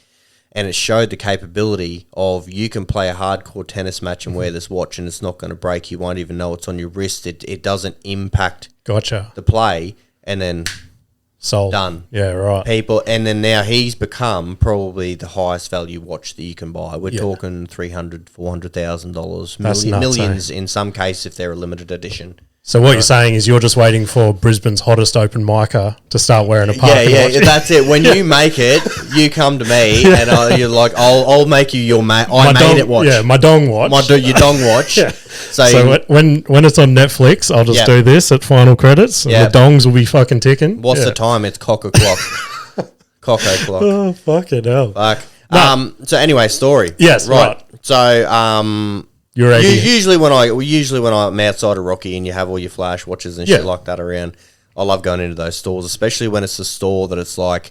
And it showed the capability of you can play a hardcore tennis match and wear this watch and it's not going to break. You won't even know it's on your wrist. It doesn't impact the play, and then sold. Done. Yeah, right. And then now he's become probably the highest value watch that you can buy. We're talking $300,000, $400,000, millions in some cases if they're a limited edition. So what you're saying is you're just waiting for Brisbane's hottest open micer to start wearing a Parkin watch. Yeah, that's it. When you make it, you come to me and you're like, I'll make you your mate. I made it watch. Yeah, my dong watch. Your dong watch. Yeah. So when it's on Netflix, I'll just do this at final credits. And the dongs will be fucking ticking. What's the time? It's cock o'clock. Cock o'clock. Oh, fucking hell. Fuck. No. So anyway, story. Yes, right. So usually when I'm outside of Rocky and you have all your flash watches and shit like that around, I love going into those stores, especially when it's a store that it's like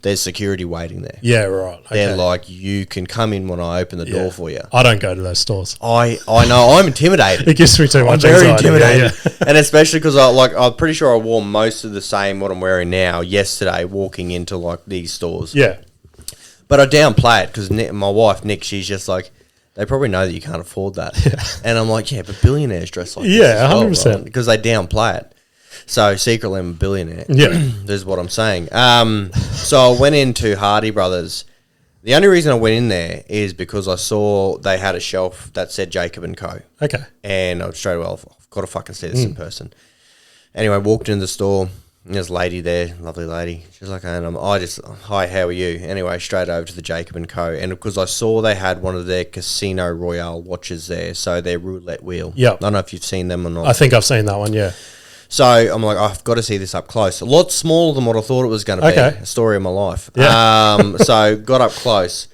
there's security waiting there. Yeah, right. Okay. They're like, you can come in when I open the door for you. I don't go to those stores. I know. I'm intimidated. It gives me too much I'm very anxiety. intimidated. Yeah. And especially because I'm pretty sure I wore most of the same what I'm wearing now yesterday walking into like these stores. Yeah. But I downplay it because my wife, Nick, she's just like, they probably know that you can't afford that. Yeah. And I'm like, but billionaires dress like this as well, 100%. right? Because they downplay it. So secretly I'm a billionaire. Yeah. This is what I'm saying. So I went into Hardy Brothers. The only reason I went in there is because I saw they had a shelf that said Jacob and Co. Okay. And I was straight away, I've got to fucking see this in person. Anyway, walked into the store. And there's a lady there, lovely lady. She's like, hi, how are you? Anyway, straight over to the Jacob and Co. And because I saw they had one of their Casino Royale watches there, so their roulette wheel. Yeah. I don't know if you've seen them or not. I think I've seen that one, yeah. So I'm like, I've got to see this up close. A lot smaller than what I thought it was going to be. A story of my life. Yeah. So got up close.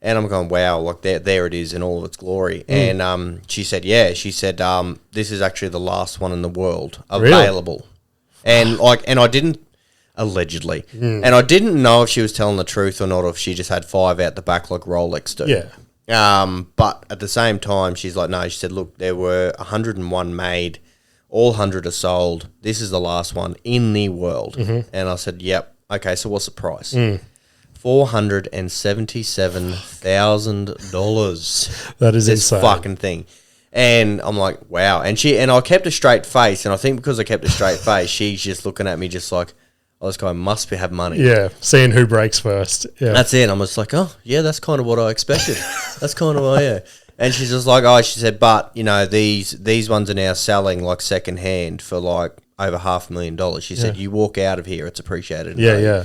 And I'm going, wow, like there it is in all of its glory. And she said, this is actually the last one in the world available. Really? And I didn't allegedly, and I didn't know if she was telling the truth or not, or if she just had 5 out the back like Rolex do. Yeah. But at the same time, she's like, no. She said, look, there were 101 made, all 100 are sold. This is the last one in the world. Mm-hmm. And I said, yep. Okay, so what's the price? $477,000. That is this insane. Fucking thing. And I'm like, wow. And I kept a straight face. And I think because I kept a straight face, she's just looking at me just like, oh, this guy must have money. Yeah, seeing who breaks first. Yeah. That's it. I'm just like, oh, yeah, that's kind of what I expected. That's kind of, yeah. And she's just like, she said, but, these ones are now selling like second hand for like over $500,000. She said, you walk out of here, it's appreciated. Yeah, yeah.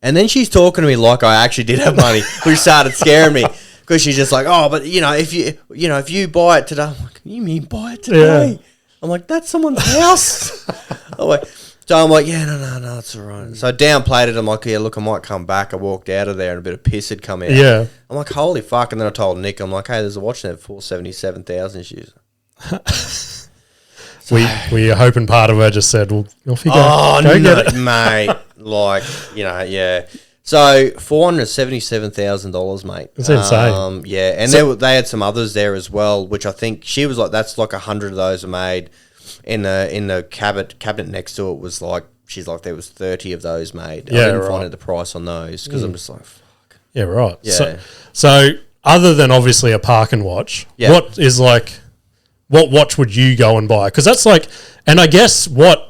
And then she's talking to me like I actually did have money, which started scaring me. Because she's just like, but if you buy it today, I'm like, you mean buy it today? Yeah. I'm like, that's someone's house. So I'm like, no, it's all right. So I downplayed it. I'm like, yeah, look, I might come back. I walked out of there and a bit of piss had come out. Yeah. I'm like, holy fuck. And then I told Nick, I'm like, hey, there's a watch there for $477,000. Were you hoping part of her just said, well, off you go. Oh, go no, get it. mate. Like, yeah. So $477,000, mate. That's insane. Yeah, and they had some others there as well, which I think she was like, that's like 100 of those are made. In the cabinet next to it was like, she's like, there was 30 of those made. Yeah, I didn't right. find out the price on those because I'm just like, fuck. Yeah, right. Yeah. So other than obviously a Parkin watch, Yeah. what watch would you go and buy? Because that's like, and I guess what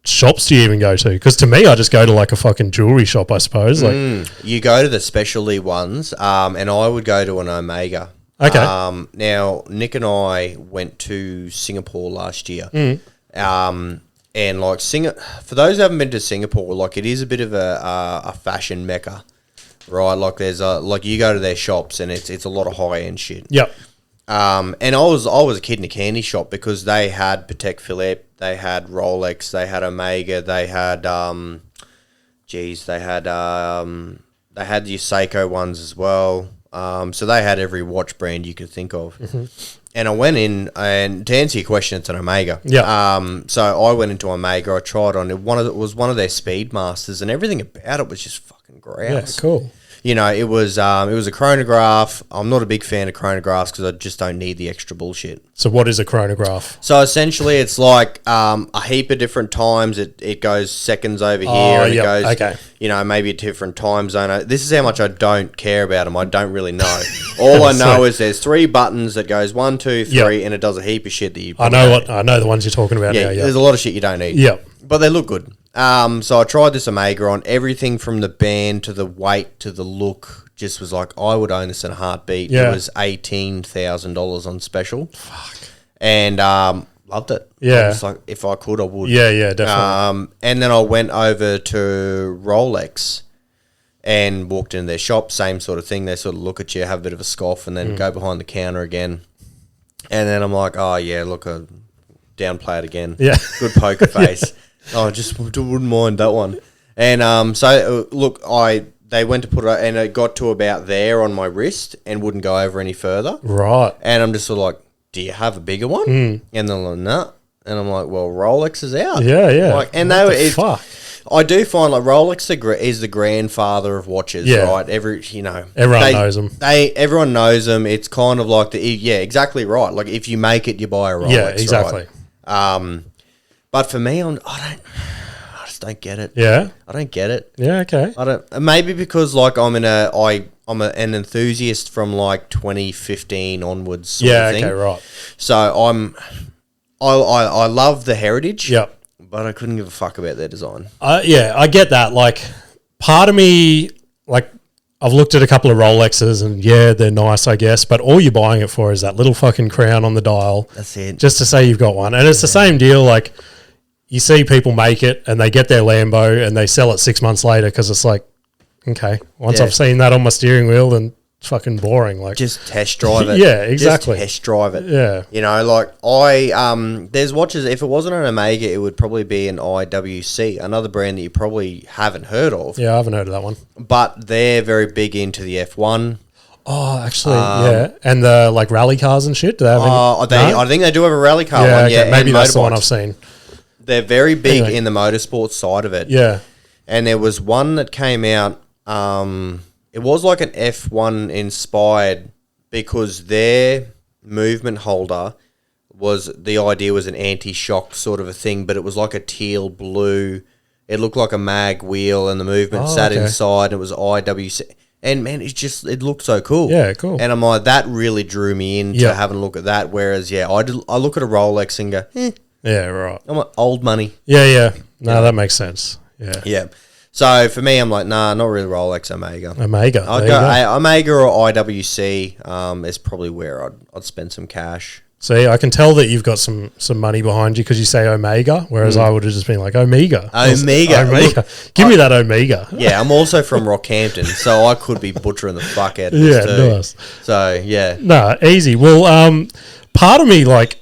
shops do you even go to? Because to me, I just go to like a fucking jewelry shop, I suppose. Like, You go to the specialty ones, and I would go to an Omega. Okay. Now, Nick and I went to Singapore last year. And like for those who haven't been to Singapore, like it is a bit of a fashion mecca, right? Like there's like you go to their shops and it's a lot of high end shit. yep. And I was a kid in a candy shop because they had Patek Philippe, they had Rolex, they had Omega, they had they had the Seiko ones as well. So they had every watch brand you could think of. And I went in, and to answer your question, it's an Omega. Yeah. So I went into Omega. I tried on it. It was one of their Speedmasters, and everything about it was just fucking Yeah, grouse. cool. You know, it was a chronograph. I'm not a big fan of chronographs because I just don't need the extra bullshit. So what is a chronograph? So essentially, it's like a heap of different times. It goes seconds over here, and yep, it goes, okay. you know, maybe a different time zone. This is how much I don't care about them. I don't really know. All I know is there's 3 buttons that goes 1, 2, 3, Yep. and it does a heap of shit that you. I know the ones you're talking about Yeah, now. Yeah. there's a lot of shit you don't need. Yep. But they look good. So I tried this Omega on. Everything from the band to the weight to the look just was like, I would own this in a heartbeat. Yeah. It was $18,000 on special. Fuck. And loved it. Yeah. I was like, if I could, I would. Yeah, definitely. And then I went over to Rolex and walked into their shop. Same sort of thing. They sort of look at you, have a bit of a scoff, and then go behind the counter again. And then I'm like, oh, yeah, look, I downplay it again. Yeah. Good poker face. Oh, I just wouldn't mind that one. And look, they went to put it, and it got to about there on my wrist and wouldn't go over any further. Right. And I'm just sort of like, do you have a bigger one? And they're like, no. And I'm like, well, Rolex is out. Yeah. Like, and What the fuck? I do find like Rolex is the grandfather of watches, Yeah. right? Everyone knows them. Everyone knows them. It's kind of like exactly right. Like if you make it, you buy a Rolex. Yeah, exactly. Right? But for me, I just don't get it. Yeah. I don't get it. Yeah. Okay. I don't. Maybe because like I'm an enthusiast from like 2015 onwards. Sort of thing. Okay. Right. So I love the heritage. Yep. But I couldn't give a fuck about their design. Yeah, I get that. Like, part of me, like, I've looked at a couple of Rolexes and yeah, they're nice, I guess. But all you're buying it for is that little fucking crown on the dial. That's it. Just to say you've got one. And it's the same deal. Like, you see people make it and they get their Lambo and they sell it 6 months later because it's like, okay, once Yeah. I've seen that on my steering wheel, then it's fucking boring. Like, Just test drive it. Yeah, exactly. Just test drive it. Yeah. You know, like there's watches. If it wasn't an Omega, it would probably be an IWC, another brand that you probably haven't heard of. Yeah, I haven't heard of that one. But they're very big into the F1. Oh, actually, yeah. And the like rally cars and shit. Do they have any? No? I think they do have a rally car one. okay, Yeah, maybe and that's the one motorbikes. I've seen. They're very big Anyway. in the motorsports side of it. Yeah. And there was one that came out. It was like an F1 inspired because their movement holder the idea was an anti-shock sort of a thing, but it was like a teal blue. It looked like a mag wheel, and the movement sat okay. inside. And it was IWC, and man, it looked so cool. Yeah, cool. And I'm like, that really drew me into Yeah. having a look at that. Whereas, I look at a Rolex and go, Yeah, right. I'm like, old money. Yeah. No, that makes sense. Yeah. Yeah. So for me, I'm like, nah, not really Rolex, Omega. Omega. I'd there you go Omega or IWC. Is probably where I'd spend some cash. See, I can tell that you've got some money behind you because you say Omega, whereas I would have just been like Omega. Omega. Give me that Omega. Yeah, I'm also from Rockhampton, so I could be butchering the fuck out of Yeah, this too. nice. So yeah, No, easy. Well, part of me, like,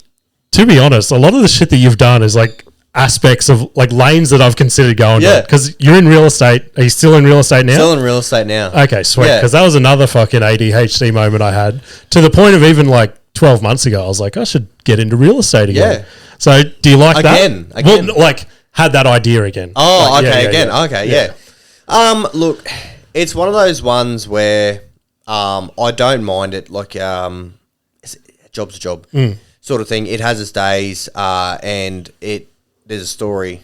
to be honest, a lot of the shit that you've done is like aspects of like lanes that I've considered going Yeah. on. Because you're in real estate. Are you still in real estate now? still in real estate now. Okay, sweet. Yeah. Because that was another fucking ADHD moment I had to the point of even like 12 months ago, I was like, I should get into real estate again. Yeah. So do you like Again. that? Well, like had that idea again. Oh, Like, okay, yeah, again, yeah. okay, yeah. Look, it's one of those ones where I don't mind it. Like, job's a job sort of thing. It has its days, and there's a story.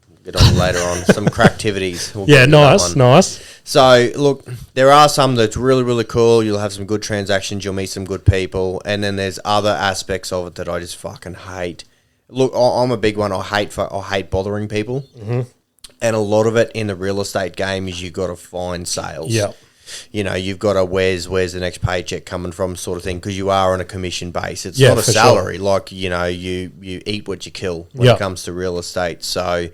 We'll get on later on. Some cracktivities. We'll Yeah, nice. So, look, there are some that's really, really cool. You'll have some good transactions. You'll meet some good people. And then there's other aspects of it that I just fucking hate. Look, I'm a big one. I hate bothering people. Mm-hmm. And a lot of it in the real estate game is you got to find sales. Yeah. You know, you've got to where's the next paycheck coming from sort of thing, because you are on a commission base. It's not a salary. Sure. Like, you know, you eat what you kill when it comes to real estate. So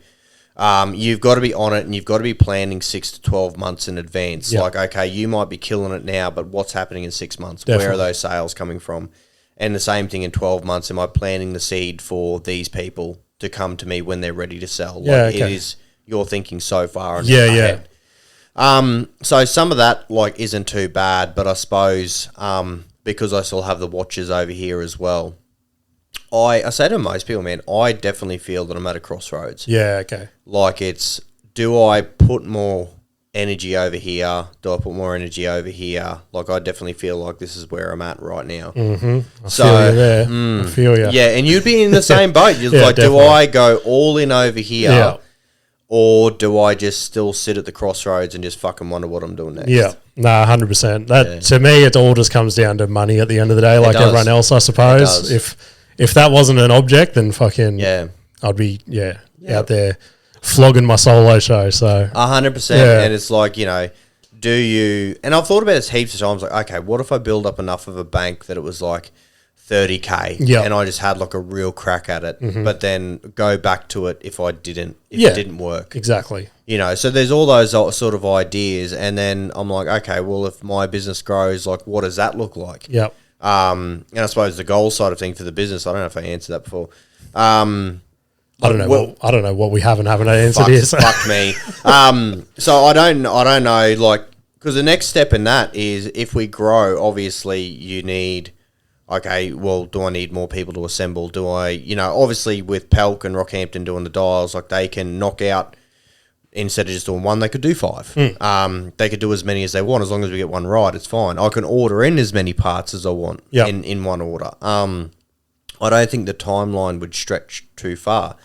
you've got to be on it, and you've got to be planning 6 to 12 months in advance. Like, okay, you might be killing it now, but what's happening in 6 months? Definitely. Where are those sales coming from? And the same thing in 12 months. Am I planting the seed for these people to come to me when they're ready to sell? Like, it is, you're thinking so far ahead. So some of that, like, isn't too bad, but I suppose because I still have the watches over here as well, I say to most people, man, I definitely feel that I'm at a crossroads. Yeah, okay. Like, it's, do I put more energy over here? Do I put more energy over here? Like, I definitely feel like this is where I'm at right now. Mm-hmm. I feel you there. I feel you. Yeah, and you'd be in the same boat. You're like, definitely. Do I go all in over here? Yeah. Or do I just still sit at the crossroads and just fucking wonder what I'm doing next? Yeah, 100%. That to me, it all just comes down to money at the end of the day, like everyone else, I suppose. If that wasn't an object, then fucking I'd be out there flogging my solo show. So 100%. And it's like, you know, do you? And I've thought about this heaps of times. Like, okay, what if I build up enough of a bank that it was like $30K, and I just had like a real crack at it, but then go back to it if it didn't work. Exactly. You know, so there's all those sort of ideas, and then I'm like, okay, well, if my business grows, like, what does that look like? Yep. And I suppose the goal side of thing for the business, I don't know if I answered that before. I don't know what we haven't answered here. Fuck me. So I don't know, like, because the next step in that is if we grow, obviously you need. Okay, well, do I need more people to assemble? Do I, you know, obviously with Pelk and Rockhampton doing the dials, like, they can knock out, instead of just doing one, they could do 5. They could do as many as they want. As long as we get one right, it's fine. I can order in as many parts as I want in one order. I don't think the timeline would stretch too far.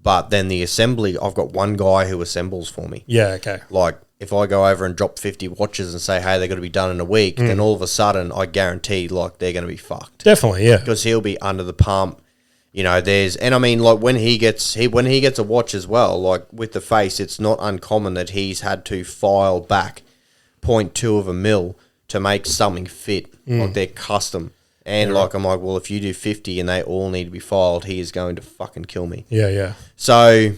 But then the assembly, I've got one guy who assembles for me. Yeah, okay. Like, if I go over and drop 50 watches and say, hey, they're going to be done in a week, then all of a sudden, I guarantee, like, they're going to be fucked. Definitely, yeah. Because he'll be under the pump. You know, and I mean, like, when he gets a watch as well, like, with the face, it's not uncommon that he's had to file back 0.2 of a mil to make something fit. Like, they're custom. And, like, I'm like, well, if you do 50 and they all need to be filed, he is going to fucking kill me. Yeah, yeah. So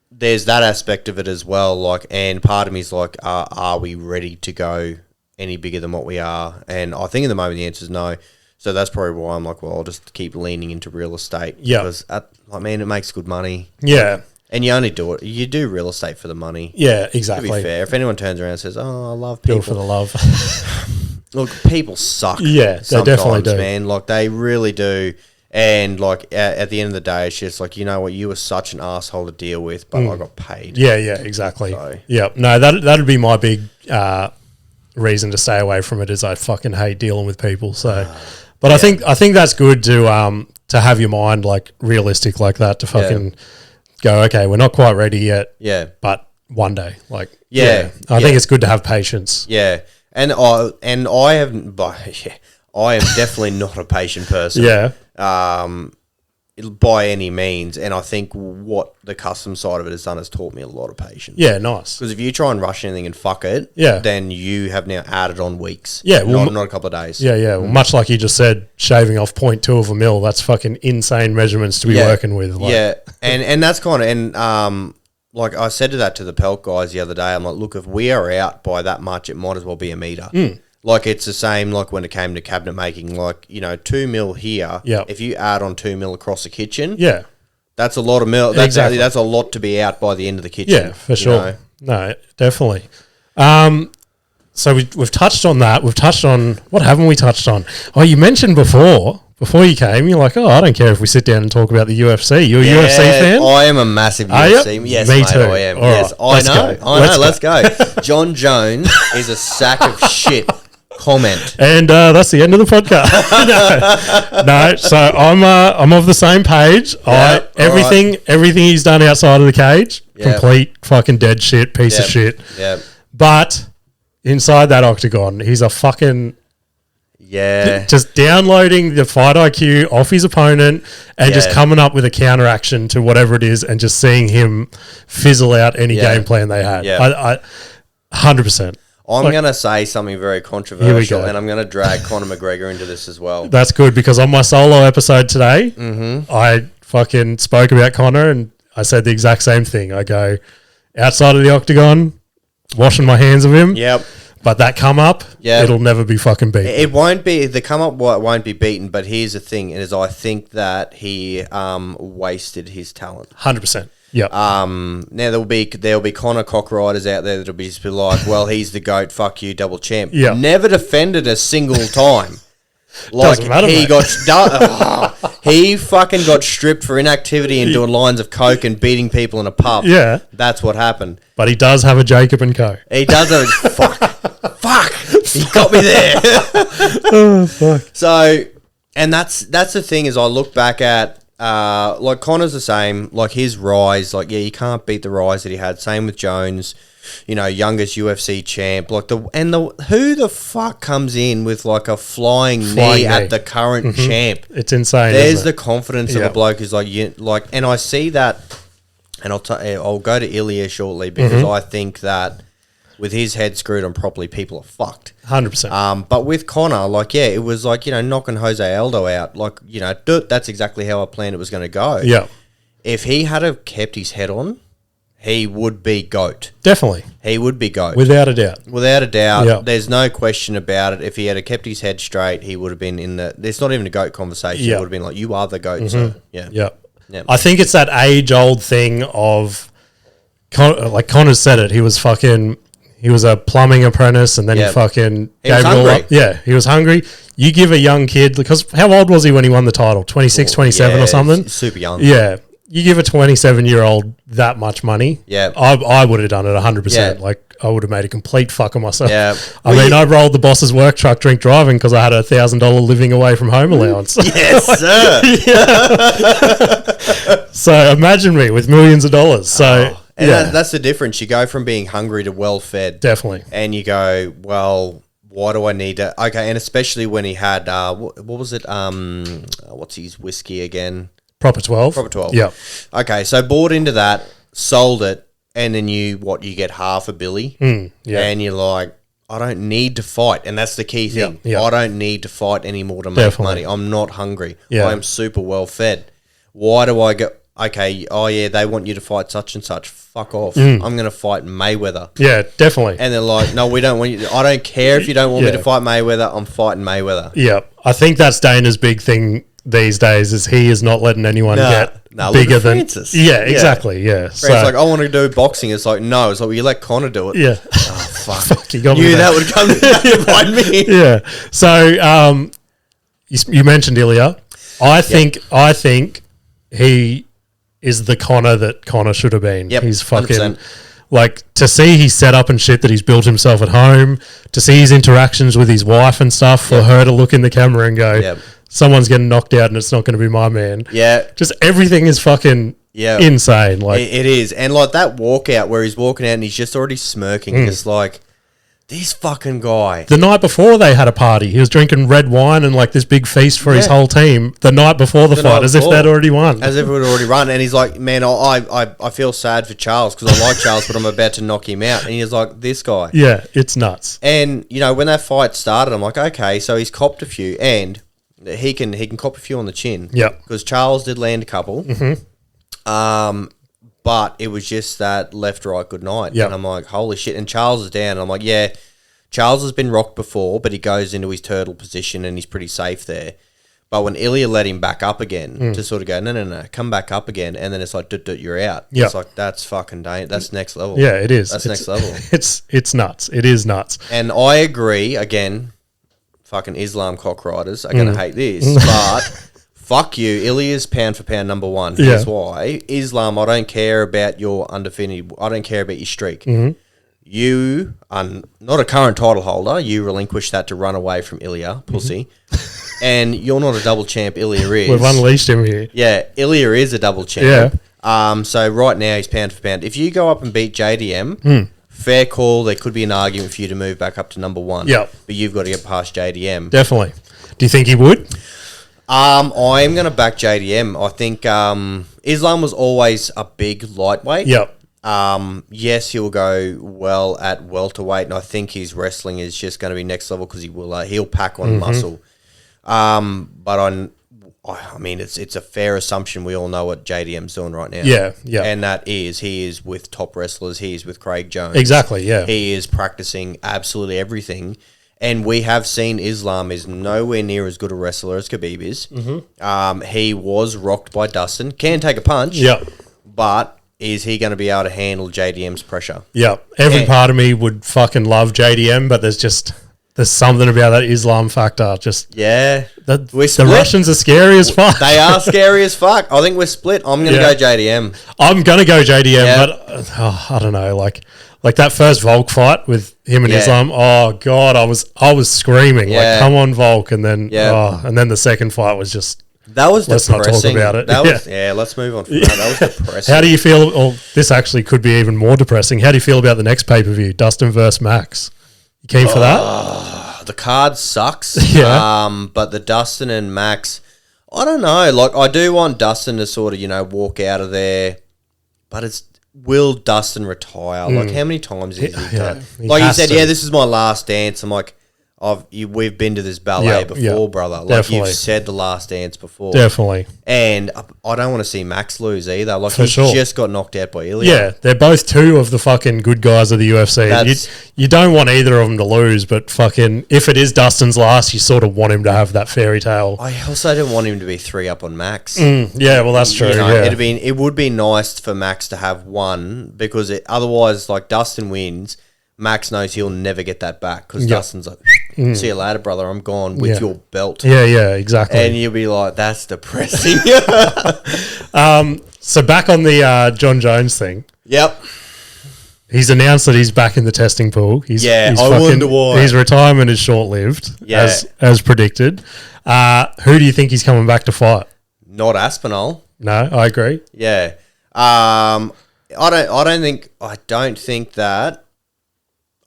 there's that aspect of it as well, like, and part of me is like, are we ready to go any bigger than what we are? And I think at the moment the answer is no. So that's probably why I'm like, well, I'll just keep leaning into real estate. Yeah, because like, man, it makes good money. Yeah, and you only do it. You do real estate for the money. Yeah, exactly. To be fair, if anyone turns around and says, "Oh, I love people," do it for the love. Look, people suck. Yeah, they definitely do, man. Like, they really do. And, like, at the end of the day, it's just like, you know what, you were such an asshole to deal with, but I got paid. Yeah, yeah, exactly. So. Yeah, no, that'd be my big reason to stay away from it, is I fucking hate dealing with people. So, but I think that's good to have your mind, like, realistic like that, to fucking go, okay, we're not quite ready yet. Yeah, but one day, like, I think it's good to have patience. Yeah, and I am definitely not a patient person. Yeah. By any means, and I think what the custom side of it has done has taught me a lot of patience. Yeah, nice. Because if you try and rush anything and fuck it, then you have now added on weeks. Yeah, well, not a couple of days. Yeah, yeah. Well, much like you just said, shaving off 0.2 of a mil, that's fucking insane measurements to be working with. Like. Yeah, and that's kind of like I said to the Pelk guys the other day, I'm like, look, if we are out by that much, it might as well be a meter. Like, it's the same, like, when it came to cabinet making, like, you know, 2 mil here. Yeah. If you add on 2 mil across the kitchen, that's a lot of mil. That's exactly. That's a lot to be out by the end of the kitchen. Yeah, for sure. No, definitely. So we've touched on that. We've touched on, what haven't we touched on? Oh, you mentioned before before you came, you're like, oh, I don't care if we sit down and talk about the UFC. You're a UFC fan? I am a massive Are you? UFC. Yes, Me mate, too. I am. All Yes, right, I let's know. go. I know. Let's go. John Jones is a sack of shit. Comment. And that's the end of the podcast. no, so I'm of the same page. Yeah, Everything he's done outside of the cage, Yeah. complete fucking dead shit, piece of shit. Yeah. But inside that octagon, he's a fucking Yeah. just downloading the fight IQ off his opponent and just Yeah. coming up with a counteraction to whatever it is, and just seeing him fizzle out any Yeah. game plan they had. Yeah. I 100%. I'm Like- going to say something very controversial, and I'm going to drag Conor McGregor into this as well. That's good, because on my solo episode today, I fucking spoke about Connor and I said the exact same thing. I go, outside of the octagon, washing my hands of him. Yep. But that come up, Yeah. it'll never be fucking beaten. It won't be, the come up won't be beaten, but here's the thing, is I think that he wasted his talent. 100%. Yep. Now there'll be Connor cockriders out there that'll be just be like, well, he's the GOAT, fuck you, double champ. Yeah. Never defended a single time. Doesn't matter, he mate. he fucking got stripped for inactivity and doing lines of coke and beating people in a pub. Yeah. That's what happened. But he does have a Jacob and Co. He does have fuck. He got me there. Oh, fuck. So, and that's the thing, is I look back at like Connor's the same, like his rise, like you can't beat the rise that he had. Same with Jones, youngest UFC champ. Like who the fuck comes in with like a flying knee at the current champ? It's insane. There's isn't the it? confidence of a bloke who's and I see that, and I'll go to Ilya shortly, because I think that with his head screwed on properly, people are fucked. 100%. But with Connor, it was like, knocking Jose Aldo out. Like, that's exactly how I planned it was going to go. Yeah. If he had have kept his head on, he would be GOAT. Definitely. He would be GOAT. Without a doubt. Without a doubt. Yeah. There's no question about it. If he had kept his head straight, he would have been in there's not even a GOAT conversation. Yeah. It would have been like, you are the GOAT. So, yeah. Yeah. Yeah. I think it's that age-old thing of, like Connor said it, he was a plumbing apprentice, and then he fucking He was gave it all hungry. up. Yeah, he was hungry. You give a young kid, because how old was he when he won the title? 26, 27 or something? Super young. Yeah. You give a 27-year-old that much money. Yeah. I would have done it 100%. Yeah. Like, I would have made a complete fuck of myself. Yeah. I rolled the boss's work truck drink driving because I had a $1,000 living away from home allowance. Yes, sir. So imagine me with millions of dollars. So And that's the difference. You go from being hungry to well-fed. Definitely. And you go, well, why do I need to... Okay, and especially when he had... what was it? What's his whiskey again? Proper 12. Proper 12. Yeah. Okay, so bought into that, sold it, and then you get half a billy. Yeah. And you're like, I don't need to fight. And that's the key thing. Yeah. I don't need to fight anymore to make Definitely. money. I'm not hungry. Yeah. I am super well-fed. Why do I go... Okay, oh yeah, they want you to fight such and such. Fuck off. I'm going to fight Mayweather. Yeah, definitely. And they're like, no, we don't want you. I don't care if you don't want me Yeah. to fight Mayweather. I'm fighting Mayweather. Yeah. I think that's Dana's big thing these days, is he is not letting anyone get look bigger at than... Francis. Yeah, exactly. Yeah. It's like, I want to do boxing. It's like, no. It's like, well, you let Conor do it. yeah. Oh, fuck. Fuck, you got me Knew there. that would come to find me. Yeah. So you mentioned Ilya. I think he is the Connor that Connor should have been. Yep, He's fucking 100%. like, to see his setup and shit that he's built himself at home, to see his interactions with his wife and stuff, for her to look in the camera and go, Yep. someone's getting knocked out and it's not going to be my man. Yeah. Just everything is fucking insane. Like, It is. And like that walkout where he's walking out and he's just already smirking. Just like, this fucking guy. the night before they had a party, he was drinking red wine and like this big feast for his whole team the night before the fight, night as if before. they'd already won. As if it would already run. And he's like, man, I feel sad for Charles because I like Charles, but I'm about to knock him out. And he's like, this guy. Yeah, it's nuts. And, when that fight started, I'm like, okay, so he's copped a few. And he can cop a few on the chin. Yep. Because Charles did land a couple. But it was just that left, right, good night. Yep. And I'm like, holy shit. And Charles is down. And I'm like, yeah, Charles has been rocked before, but he goes into his turtle position and he's pretty safe there. But when Ilya let him back up again to sort of go, no, come back up again. And then it's like, you're out. Yep. It's like, that's fucking dangerous. That's next level. Yeah, it is. That's It's next level. It's nuts. It is nuts. And I agree, again, fucking Islam cock riders are going to hate this, but fuck you. Ilya's pound for pound number one. Here's why. Islam, I don't care about your undefeated. I don't care about your streak. You are not a current title holder. You relinquished that to run away from Ilya, pussy. And you're not a double champ. Ilya is. We've unleashed him here. Yeah, Ilya is a double champ. So right now he's pound for pound. If you go up and beat JDM, fair call. There could be an argument for you to move back up to number one. Yep. But you've got to get past JDM. Definitely. Do you think he would? I'm going to back JDM. I think Islam was always a big lightweight. Yep. Yes, he'll go well at welterweight, and I think his wrestling is just going to be next level because he'll pack on muscle. But I mean, it's a fair assumption. We all know what JDM's doing right now. Yeah. And that is, he is with top wrestlers. He is with Craig Jones. Exactly, yeah. He is practicing absolutely everything. And we have seen Islam is nowhere near as good a wrestler as Khabib is. He was rocked by Dustin. Can take a punch. Yep. But is he going to be able to handle JDM's pressure? Yep. Every part of me would fucking love JDM, but there's something about that Islam factor. The Russians are scary as fuck. They are scary as fuck. I think we're split. I'm going to go JDM. I'm going to go JDM, but I don't know. Like that first Volk fight with him and Islam. Oh God, I was screaming like, "Come on, Volk!" And then and then the second fight was just. That was let's depressing. not talk about it. Let's move on from that. That was depressing. How do you feel? Well, this actually could be even more depressing. How do you feel about the next pay per view, Dustin versus Max? You keen for that? The card sucks. Yeah. But the Dustin and Max, I don't know. Like, I do want Dustin to sort of, walk out of there. But will Dustin retire? Like, how many times has he done? Like you said, this is my last dance. I'm like, we've been to this ballet before, brother. Like, definitely. You've said the last dance before. Definitely. And I don't want to see Max lose either. Like, he just got knocked out by Ilya. Yeah, they're both two of the fucking good guys of the UFC. You don't want either of them to lose, but fucking, if it is Dustin's last, you sort of want him to have that fairy tale. I also don't want him to be 3 up on Max. Yeah, well, that's true. It would be nice for Max to have one, because otherwise, like, Dustin wins, Max knows he'll never get that back, because Dustin's like, see you later, brother, I'm gone with your belt. Yeah, exactly. And you'll be like, that's depressing. So back on the John Jones thing. Yep. He's announced that he's back in the testing pool. I wonder why. His retirement is short-lived, as predicted. Who do you think he's coming back to fight? Not Aspinall. No, I agree. Yeah. I don't think that.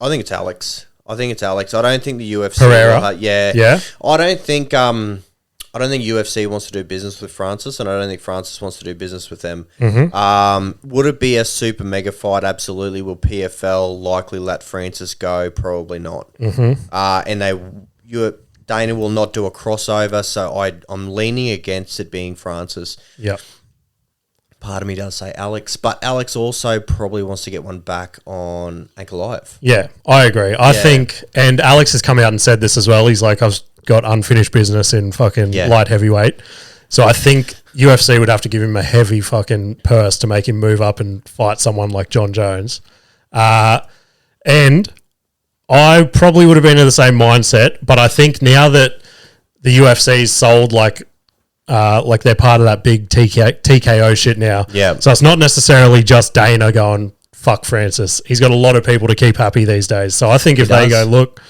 I think it's Alex. I don't think the UFC. Pereira. Yeah. I don't think UFC wants to do business with Francis, and I don't think Francis wants to do business with them. Would it be a super mega fight? Absolutely. Will PFL likely let Francis go? Probably not. And Dana will not do a crossover, so I'm leaning against it being Francis. Yep. Part of me does say Alex, but Alex also probably wants to get one back on Ankalaev. Yeah, I agree. I think, and Alex has come out and said this as well. He's like, I've got unfinished business in fucking light heavyweight. So I think UFC would have to give him a heavy fucking purse to make him move up and fight someone like John Jones. And I probably would have been in the same mindset, but I think now that the UFC's sold like they're part of that big TKO shit now. Yeah. So it's not necessarily just Dana going, fuck Francis. He's got a lot of people to keep happy these days. So I think if they go, look,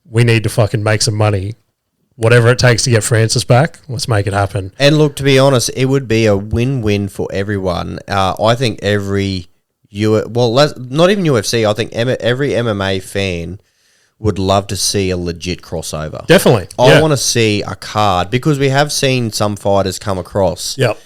we need to fucking make some money, whatever it takes to get Francis back, let's make it happen. And look, to be honest, it would be a win-win for everyone. I think not even UFC, I think every MMA fan would love to see a legit crossover. Definitely. I want to see a card, because we have seen some fighters come across. Yep.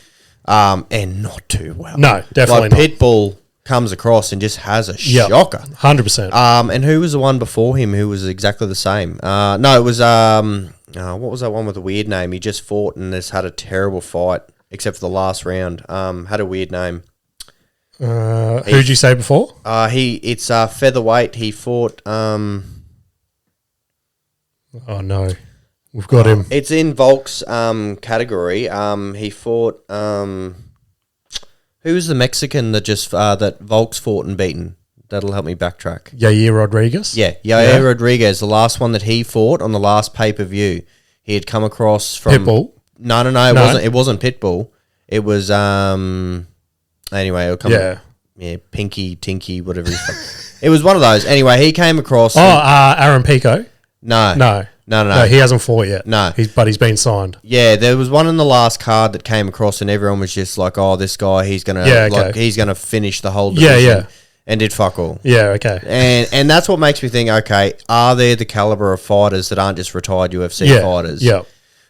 And not too well. No, definitely like Pitbull comes across and just has a shocker. 100%. And who was the one before him who was exactly the same? No, it was what was that one with the weird name? He just fought and has had a terrible fight, except for the last round. Had a weird name. Who'd you say before? It's featherweight. He fought. Oh no, we've got him. It's in Volk's category. He fought. Who was the Mexican that Volk's fought and beaten? that'll help me backtrack. Yair Rodriguez. Yeah, Yair Rodriguez, the last one that he fought on the last pay-per-view, he had come across from Pitbull. No, it wasn't Pitbull. It was anyway, it'll come Pinky, Tinky, whatever it was one of those. Anyway, he came across Aaron Pico. No, he hasn't fought yet. No. But he's been signed. Yeah, there was one in the last card that came across and everyone was just like, oh, this guy, he's going to he's going to finish the whole division. And did fuck all. Yeah, okay. And that's what makes me think, okay, are there the caliber of fighters that aren't just retired UFC fighters? Yeah.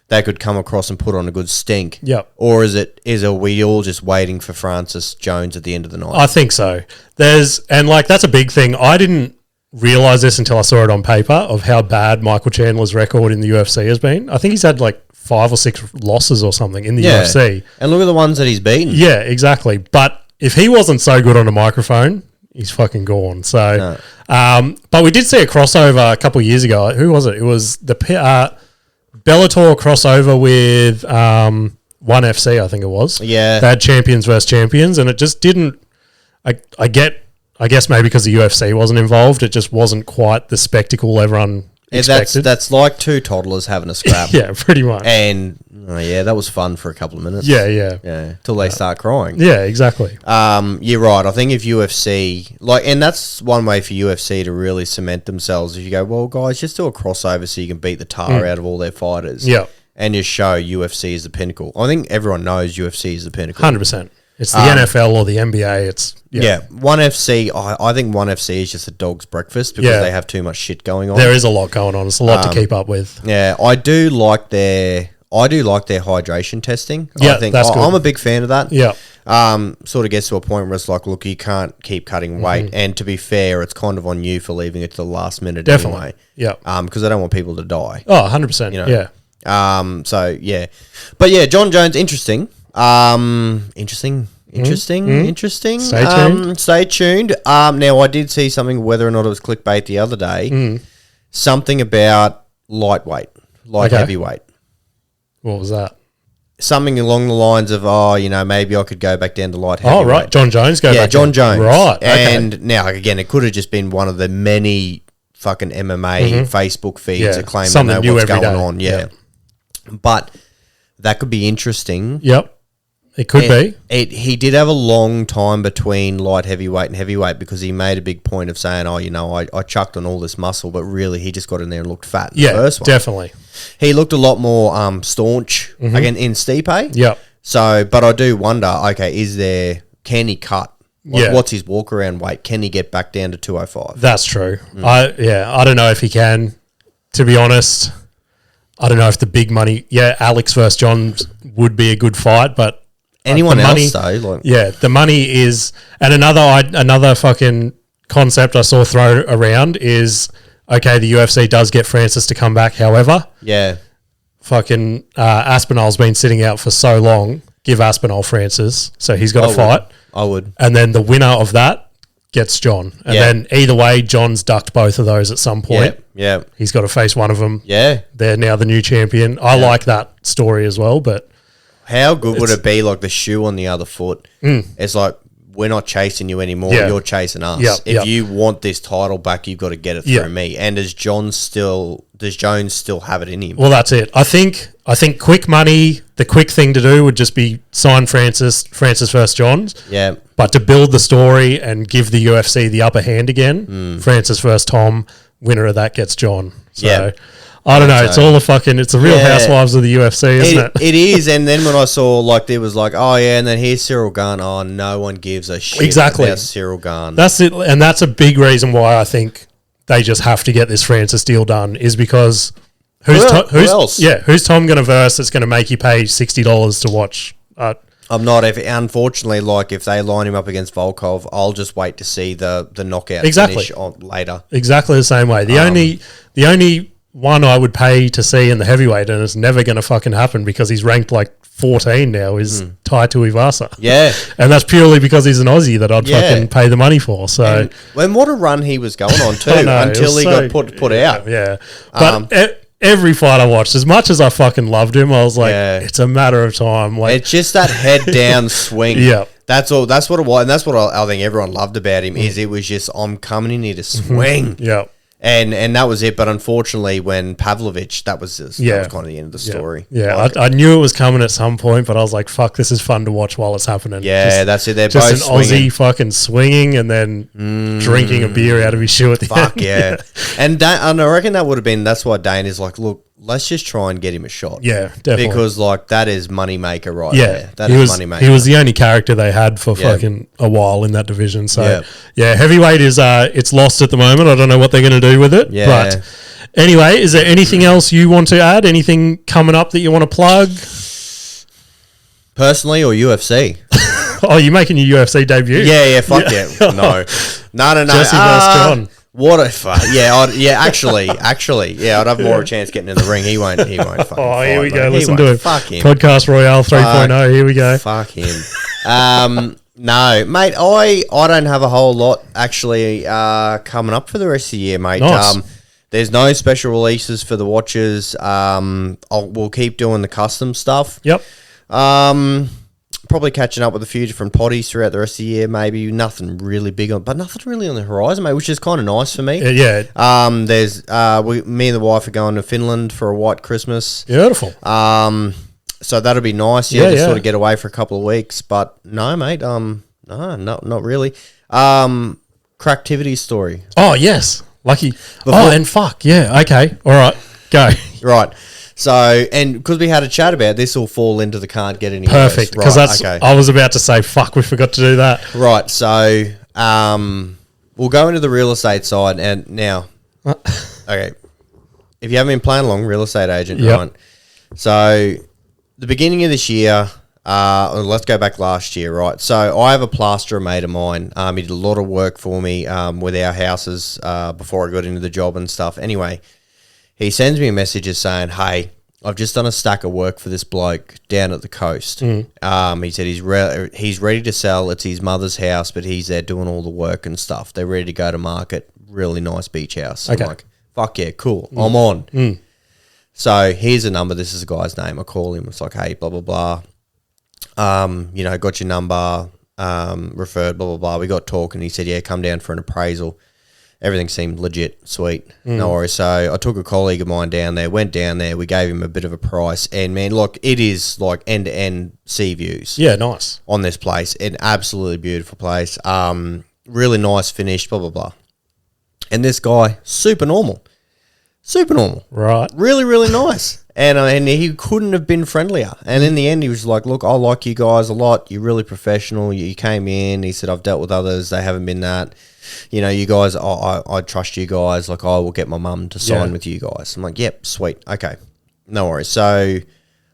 They could come across and put on a good stink. Yep. Or is we all just waiting for Francis Jones at the end of the night? I think so. That's a big thing. I didn't realize this until I saw it on paper of how bad Michael Chandler's record in the UFC has been. I think he's had like 5 or 6 losses or something in the UFC. And look at the ones that he's beaten. Yeah, exactly. But if he wasn't so good on a microphone, he's fucking gone. So, but we did see a crossover a couple of years ago. Who was it? It was the Bellator crossover with ONE FC, I think it was. Yeah. They had champions versus champions, and it just didn't. I guess maybe because the UFC wasn't involved, it just wasn't quite the spectacle everyone expected. That's like 2 toddlers having a scrap. Yeah, pretty much. And that was fun for a couple of minutes. Yeah. Till they start crying. Yeah, exactly. You're right. I think if UFC and that's one way for UFC to really cement themselves. If you go, well, guys, just do a crossover so you can beat the tar out of all their fighters. Yeah. And just show UFC is the pinnacle. I think everyone knows UFC is the pinnacle. 100%. It's the NFL or the NBA. It's ONE FC. I think ONE FC is just a dog's breakfast because they have too much shit going on. There is a lot going on. It's a lot to keep up with. Yeah, I do like their hydration testing. Yeah, I think that's good. I'm a big fan of that. Yeah. Sort of gets to a point where it's like, look, you can't keep cutting weight. And to be fair, it's kind of on you for leaving it to the last minute. Definitely. Anyway. Yeah. Because I don't want people to die. Oh, 100%. Yeah. So yeah, but yeah, John Jones, interesting. Interesting. Stay tuned. Now I did see something, whether or not it was clickbait the other day, something about light heavyweight. What was that? Something along the lines of, maybe I could go back down to light heavyweight. Oh, right. John Jones back John Jones. Right. Okay. And now, again, it could have just been one of the many fucking MMA Facebook feeds that claim to know what's going on. Yeah. But that could be interesting. Yep. It could be. He did have a long time between light heavyweight and heavyweight because he made a big point of saying, I chucked on all this muscle, but really he just got in there and looked fat in the first one. Definitely. He looked a lot more staunch, again, in Stipe. Yep. So, but I do wonder, can he cut? What's his walk around weight? Can he get back down to 205? That's true. I don't know if he can, to be honest. I don't know if the big money, Alex versus John would be a good fight, but anyone else though, the money is, and another fucking concept I saw thrown around is, the UFC does get Francis to come back. However, fucking Aspinall's been sitting out for so long. Give Aspinall Francis, so he's got to fight. I would, and then the winner of that gets John, and then either way, John's ducked both of those at some point. Yeah, he's got to face one of them. Yeah, they're now the new champion. I like that story as well, but. How good would it be, like the shoe on the other foot? It's like, we're not chasing you anymore. You're chasing us. If you want this title back, you've got to get it through me. And does Jones still have it in him? Well, that's it. I think quick money, the quick thing to do would just be sign Francis versus Johns. Yeah. But to build the story and give the UFC the upper hand again, Francis versus Tom, winner of that gets John. So I don't know. It's all it's the Real Housewives of the UFC, isn't it? It is. And then when I saw, there was and then here's Cyril Gane. Oh, no one gives a shit about Cyril Gane. That's it. And that's a big reason why I think they just have to get this Francis deal done, is because who else? Yeah, who's Tom going to verse that's going to make you pay $60 to watch? I'm not. Unfortunately, if they line him up against Volkov, I'll just wait to see the knockout finish later. Exactly the same way. The only one I would pay to see in the heavyweight, and it's never going to fucking happen because he's ranked 14 now, is Tai Tuivasa. Yeah. And that's purely because he's an Aussie that I'd fucking pay the money for. So, and what a run he was going on too, until he got put out. Yeah. But every fight I watched, as much as I fucking loved him, I was like, it's a matter of time. It's just that head down swing. That's all. That's what it was, and that's what I think everyone loved about him. Is it was just I'm coming in here to swing. Yeah. And that was it. But unfortunately, when Pavlovich, that was kind of the end of the story. Yeah, Like, I knew it was coming at some point, but I was like, "Fuck, this is fun to watch while it's happening." yeah, that's it. They're just both an swinging. Aussie fucking swinging and then drinking a beer out of his shoe at the Fuck end. yeah. And I reckon that would have been, that's why Dane is like, look, let's just try and get him a shot. Yeah, definitely. Because like that is moneymaker right Yeah, there. That he is was moneymaker. he was the only character they had for Yeah. fucking a while in that division. So Yeah. yeah, heavyweight is it's lost at the moment. I don't know what they're going to do with it. Yeah. But anyway, is there anything else you want to add? Anything coming up that you want to plug? Personally or UFC? Oh, you're making your UFC debut? Yeah, fuck yeah. No. No. Jesse versus John. What a fuck. Yeah, actually, yeah, I'd have more of a chance getting in the ring. He won't fucking Oh, here fight, we go. mate. He Listen to won't. him. Fuck him. Podcast Royale 3.0. Here we go. Fuck him. No, mate, I don't have a whole lot actually coming up for the rest of the year, mate. Nice. There's no special releases for the watches. We'll keep doing the custom stuff. Yep. Probably catching up with a few different potties throughout the rest of the year. Maybe nothing really big on, but nothing really on the horizon, mate, which is kind of nice for me. Yeah. There's me and the wife are going to Finland for a white Christmas. Beautiful. So that'll be nice. Yeah, Just yeah. sort of get away for a couple of weeks. But no, mate. No, not really. Cracktivity story. Oh, yes. Lucky. And fuck. Yeah. Okay. All right. Go. Right. So, and because we had a chat about this, will fall into the can't get any Perfect. worse. Because Right, that's, okay. I was about to say, fuck, we forgot to do that. Right. So, we'll go into the real estate side. And now, okay, if you haven't been playing along, real estate agent, Yep. right? So, the beginning of this year, let's go back last year, right? So, I have a plasterer mate of mine. He did a lot of work for me with our houses before I got into the job and stuff. Anyway, he sends me a message just saying, hey, I've just done a stack of work for this bloke down at the coast. He said he's ready to sell. It's his mother's house, but he's there doing all the work and stuff. They're ready to go to market. Really nice beach house. Okay. I'm like, fuck yeah, cool. I'm on. So here's a number. This is the guy's name. I call him. It's like, hey, blah, blah, blah. Got your number, referred, blah, blah, blah. We got talking. He said, yeah, come down for an appraisal. Everything seemed legit, sweet, no worries. So I took a colleague of mine down there, went down there, we gave him a bit of a price, and man, look, it is like end-to-end sea views. Yeah, nice. On this place, an absolutely beautiful place, really nice finish, blah, blah, blah. And this guy, super normal, Right. really, really nice. And he couldn't have been friendlier. And in the end, he was like, look, I like you guys a lot. You're really professional. You came in. He said, I've dealt with others. They haven't been that. You know, you guys, I trust you guys. Like, I will get my mum to sign with you guys. I'm like, yep, sweet. Okay. No worries. So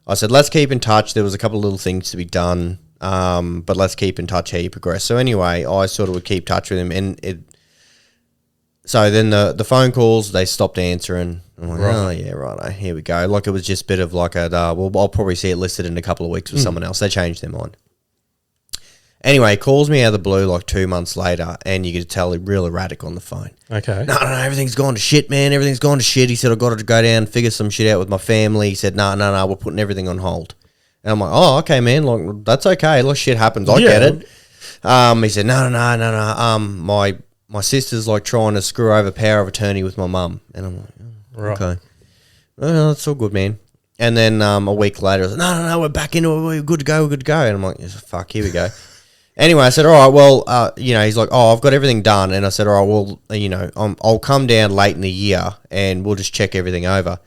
I said, let's keep in touch. There was a couple of little things to be done, but let's keep in touch how you progress. So anyway, I sort of would keep touch with him. And so then the phone calls, they stopped answering. I'm like, oh, yeah, right. Here we go. Like, it was just a bit of like well, I'll probably see it listed in a couple of weeks with someone else. They changed their mind. Anyway, he calls me out of the blue like 2 months later, and you could tell he's real erratic on the phone. Okay. No, everything's gone to shit, man. Everything's gone to shit. He said, I've got to go down and figure some shit out with my family. He said, no, we're putting everything on hold. And I'm like, oh, okay, man. Like, that's okay. Like, shit happens. I get it. He said, no. My sister's like trying to screw over power of attorney with my mum. And I'm like, Right. okay. No, that's all good, man. And then a week later, I was like, no, we're back into it. We're good to go. And I'm like, fuck, here we go. Anyway, I said, all right, well, he's like, oh, I've got everything done. And I said, all right, well, I'll come down late in the year and we'll just check everything over.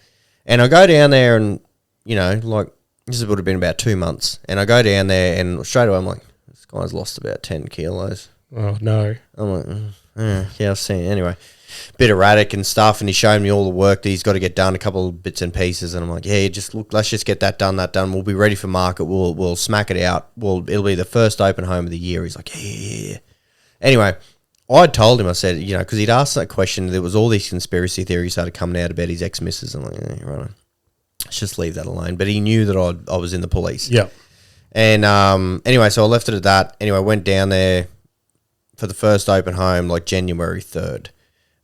And I go down there and, like, this would have been about 2 months. And I go down there and straight away I'm like, this guy's lost about 10 kilos. Oh, no. I'm like, yeah, I've seen it. Anyway, bit erratic and stuff. And he showed me all the work that he's got to get done, a couple of bits and pieces. And I'm like, yeah, let's just get that done. We'll be ready for market. We'll smack it out. It'll be the first open home of the year. He's like, yeah. Anyway, I told him, I said, because he'd asked that question, there was all these conspiracy theories started coming out about his ex-missus. I'm like, yeah, right on. Let's just leave that alone. But he knew that I was in the police. Yeah. And anyway, so I left it at that. Anyway, went down there for the first open home, like January 3rd.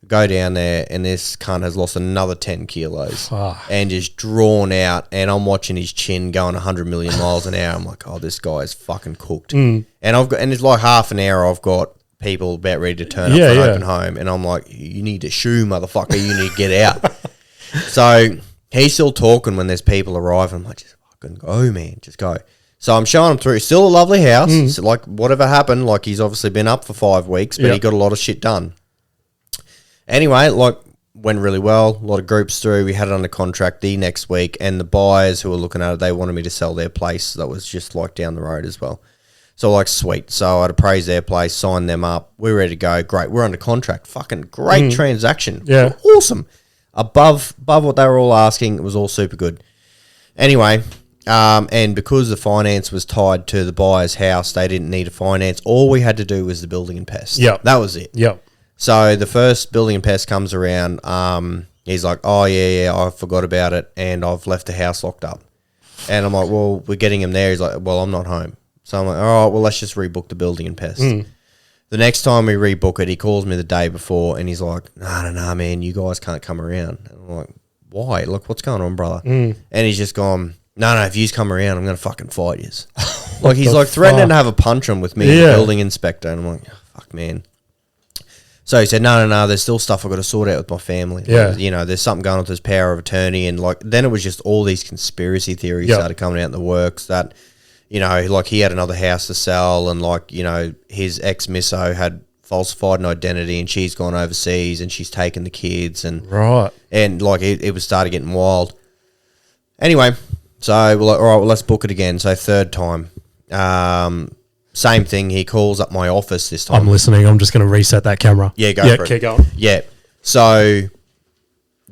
Go down there, and this cunt has lost another 10 kilos Fuck. and just drawn out. And I'm watching his chin going 100 million miles an hour. I'm like, oh, this guy is fucking cooked. And it's like half an hour. I've got people about ready to turn up for an open home, and I'm like, you need to shoo, motherfucker. You need to get out. So he's still talking when there's people arriving. I'm like, just fucking go, man. Just go. So I'm showing him through. It's still a lovely house. So like, whatever happened, like, he's obviously been up for 5 weeks, but he got a lot of shit done. Anyway, like, went really well. A lot of groups through. We had it under contract the next week, and the buyers who were looking at it, they wanted me to sell their place that was just like down the road as well. So like, sweet. So I'd appraised their place, signed them up. We're ready to go. Great. We're under contract. Fucking great transaction. Yeah. Awesome. Above what they were all asking. It was all super good. Anyway, and because the finance was tied to the buyer's house, they didn't need a finance. All we had to do was the building and pest. Yep. That was it. Yep. So the first building and pest comes around. He's like, oh, yeah, I forgot about it, and I've left the house locked up. And I'm like, well, we're getting him there. He's like, well, I'm not home. So I'm like, all right, well, let's just rebook the building and pest. The next time we rebook it, he calls me the day before, and he's like, no, man, you guys can't come around. And I'm like, why? Look, what's going on, brother? And he's just gone, no, if you come around, I'm going to fucking fight you. Like, he's like threatening to have a punch on with me, the building inspector. And I'm like, oh, fuck, man. So he said, no, there's still stuff I've got to sort out with my family. Yeah. Like, you know, there's something going on with his power of attorney. And, like, then it was just all these conspiracy theories started coming out in the works that, you know, like, he had another house to sell, and, like, you know, his ex-misso had falsified an identity, and she's gone overseas, and she's taken the kids. And, like, it was started getting wild. Anyway, so we're like, all right, well, let's book it again. So third time. Same thing. He calls up my office this time. I'm listening. I'm just going to reset that camera. Yeah, go for it. Keep going. Yeah. So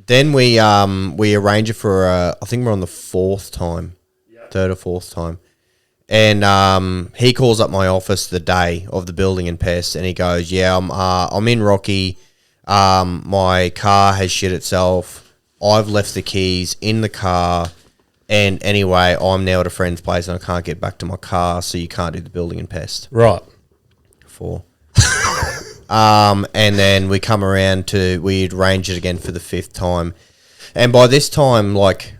then we arrange it for, I think we're on the third or fourth time. And he calls up my office the day of the building and pest, and he goes, yeah, I'm in Rocky. My car has shit itself. I've left the keys in the car. And anyway, I'm now at a friend's place and I can't get back to my car, so you can't do the building and pest. Right. 4. And then we come around we'd arrange it again for the 5th time. And by this time, like,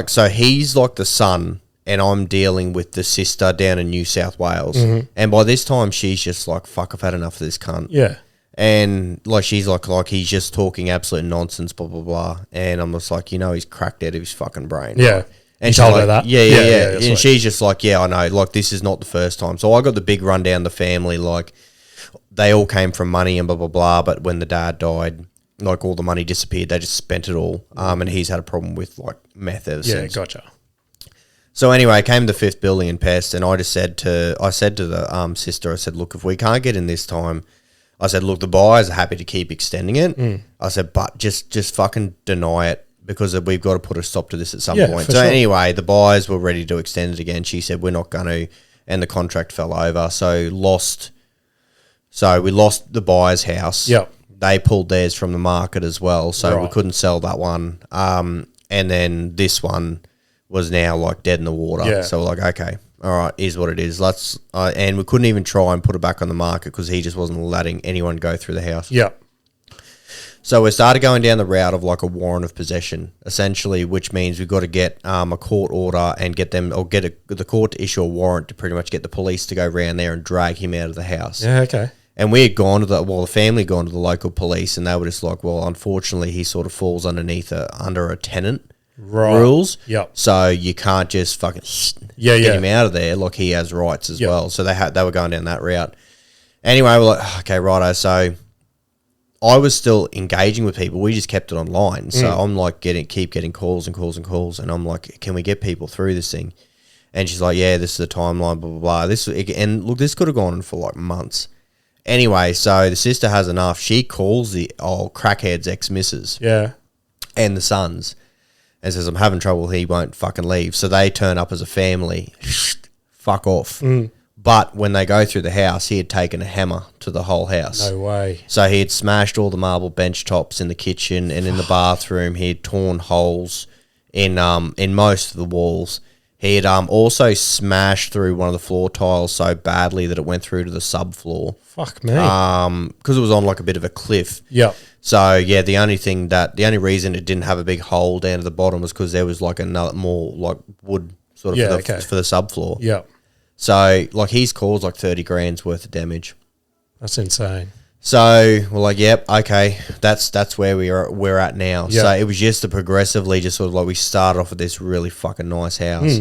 so he's like the son, and I'm dealing with the sister down in New South Wales. And by this time, she's just like, fuck, I've had enough of this cunt. Yeah. And like, she's like he's just talking absolute nonsense, blah, blah, blah. And I'm just like, you know, he's cracked out of his fucking brain. Yeah. Right? And you told like, her that? Yeah. And she's just like, yeah, I know. Like, this is not the first time. So I got the big rundown the family. Like, they all came from money and blah, blah, blah. But when the dad died, like, all the money disappeared. They just spent it all. And he's had a problem with, like, meth ever since. Yeah, gotcha. So anyway, came the 5th building and pest. And I said to the sister, I said, look, if we can't get in this time, I said, look, the buyers are happy to keep extending it. I said, but just fucking deny it, because we've got to put a stop to this at some point. So anyway, the buyers were ready to extend it again. She said, we're not going to, and the contract fell over. So we lost the buyer's house. Yep. They pulled theirs from the market as well, so we couldn't sell that one. And then this one was now like dead in the water. Yeah. So we're like, okay, all right, is what it is. Let's and we couldn't even try and put it back on the market because he just wasn't letting anyone go through the house. Yeah. So we started going down the route of like a warrant of possession, essentially, which means we've got to get a court order and get them, or get the court to issue a warrant to pretty much get the police to go around there and drag him out of the house. Yeah, okay. And we had gone to the family had gone to the local police, and they were just like, well, unfortunately, he sort of falls under a tenant rules. Yep. So you can't just fucking get him out of there. Like, he has rights as well. So they were going down that route. Anyway, we're like, okay, righto. So I was still engaging with people. We just kept it online. So I'm like keep getting calls and calls and calls. And I'm like, can we get people through this thing? And she's like, yeah, this is the timeline, blah, blah, blah. And look, this could have gone on for like months. Anyway, so the sister has enough. She calls the old crackhead's ex-missus. Yeah. And the sons. And says, I'm having trouble. He won't fucking leave. So they turn up as a family. Fuck off. But when they go through the house, he had taken a hammer to the whole house. No way. So he had smashed all the marble bench tops in the kitchen and in the bathroom. He had torn holes in most of the walls. He had also smashed through one of the floor tiles so badly that it went through to the subfloor. Fuck me. Because it was on like a bit of a cliff. Yep. So yeah, the only reason it didn't have a big hole down to the bottom was because there was like another more like wood sort of for the subfloor. Yeah. So like he's caused like 30 grand's worth of damage. That's insane. So we're like, yep, okay, that's where we're at now. Yeah. So it was just to progressively just sort of like we started off with this really fucking nice house,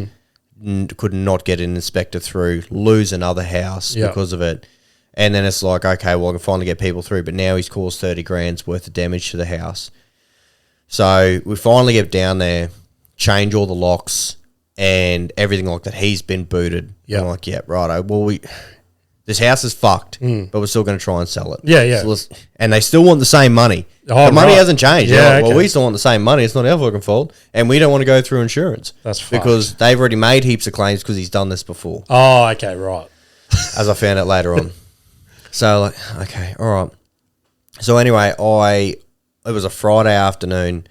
could not get an inspector through, lose another house because of it, and then it's like, okay, well I can finally get people through, but now he's caused 30 grand's worth of damage to the house. So we finally get down there, change all the locks and everything like that. He's been booted. Yeah, I'm like, yeah, righto. Well, this house is fucked, but we're still going to try and sell it. Yeah, yeah. So and they still want the same money. Oh, the money right. hasn't changed. Yeah, Like, well, okay. we still want the same money. It's not our fucking fault. And we don't want to go through insurance. That's fucked. because they've already made heaps of claims because he's done this before, Oh, okay, right. as I found out later on. So, like, okay, all right. So anyway, it was a Friday afternoon,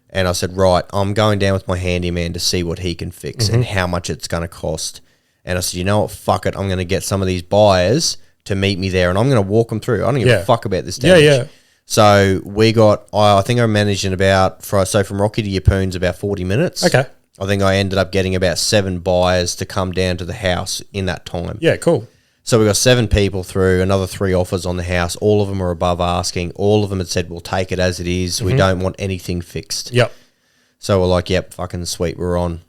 and I said, right, I'm going down with my handyman to see what he can fix and how much it's going to cost. And I said, you know what, fuck it, I'm going to get some of these buyers to meet me there, and I'm going to walk them through. I don't give a fuck about this damage. Yeah, yeah. So we got, I think I managed in about, so from Rocky to Yapoon's about 40 minutes. Okay. I think I ended up getting about 7 buyers to come down to the house in that time. Yeah, cool. So we got 7 people through, another 3 offers on the house. All of them were above asking. All of them had said, we'll take it as it is. We don't want anything fixed. Yep. So we're like, yep, fucking sweet, we're on.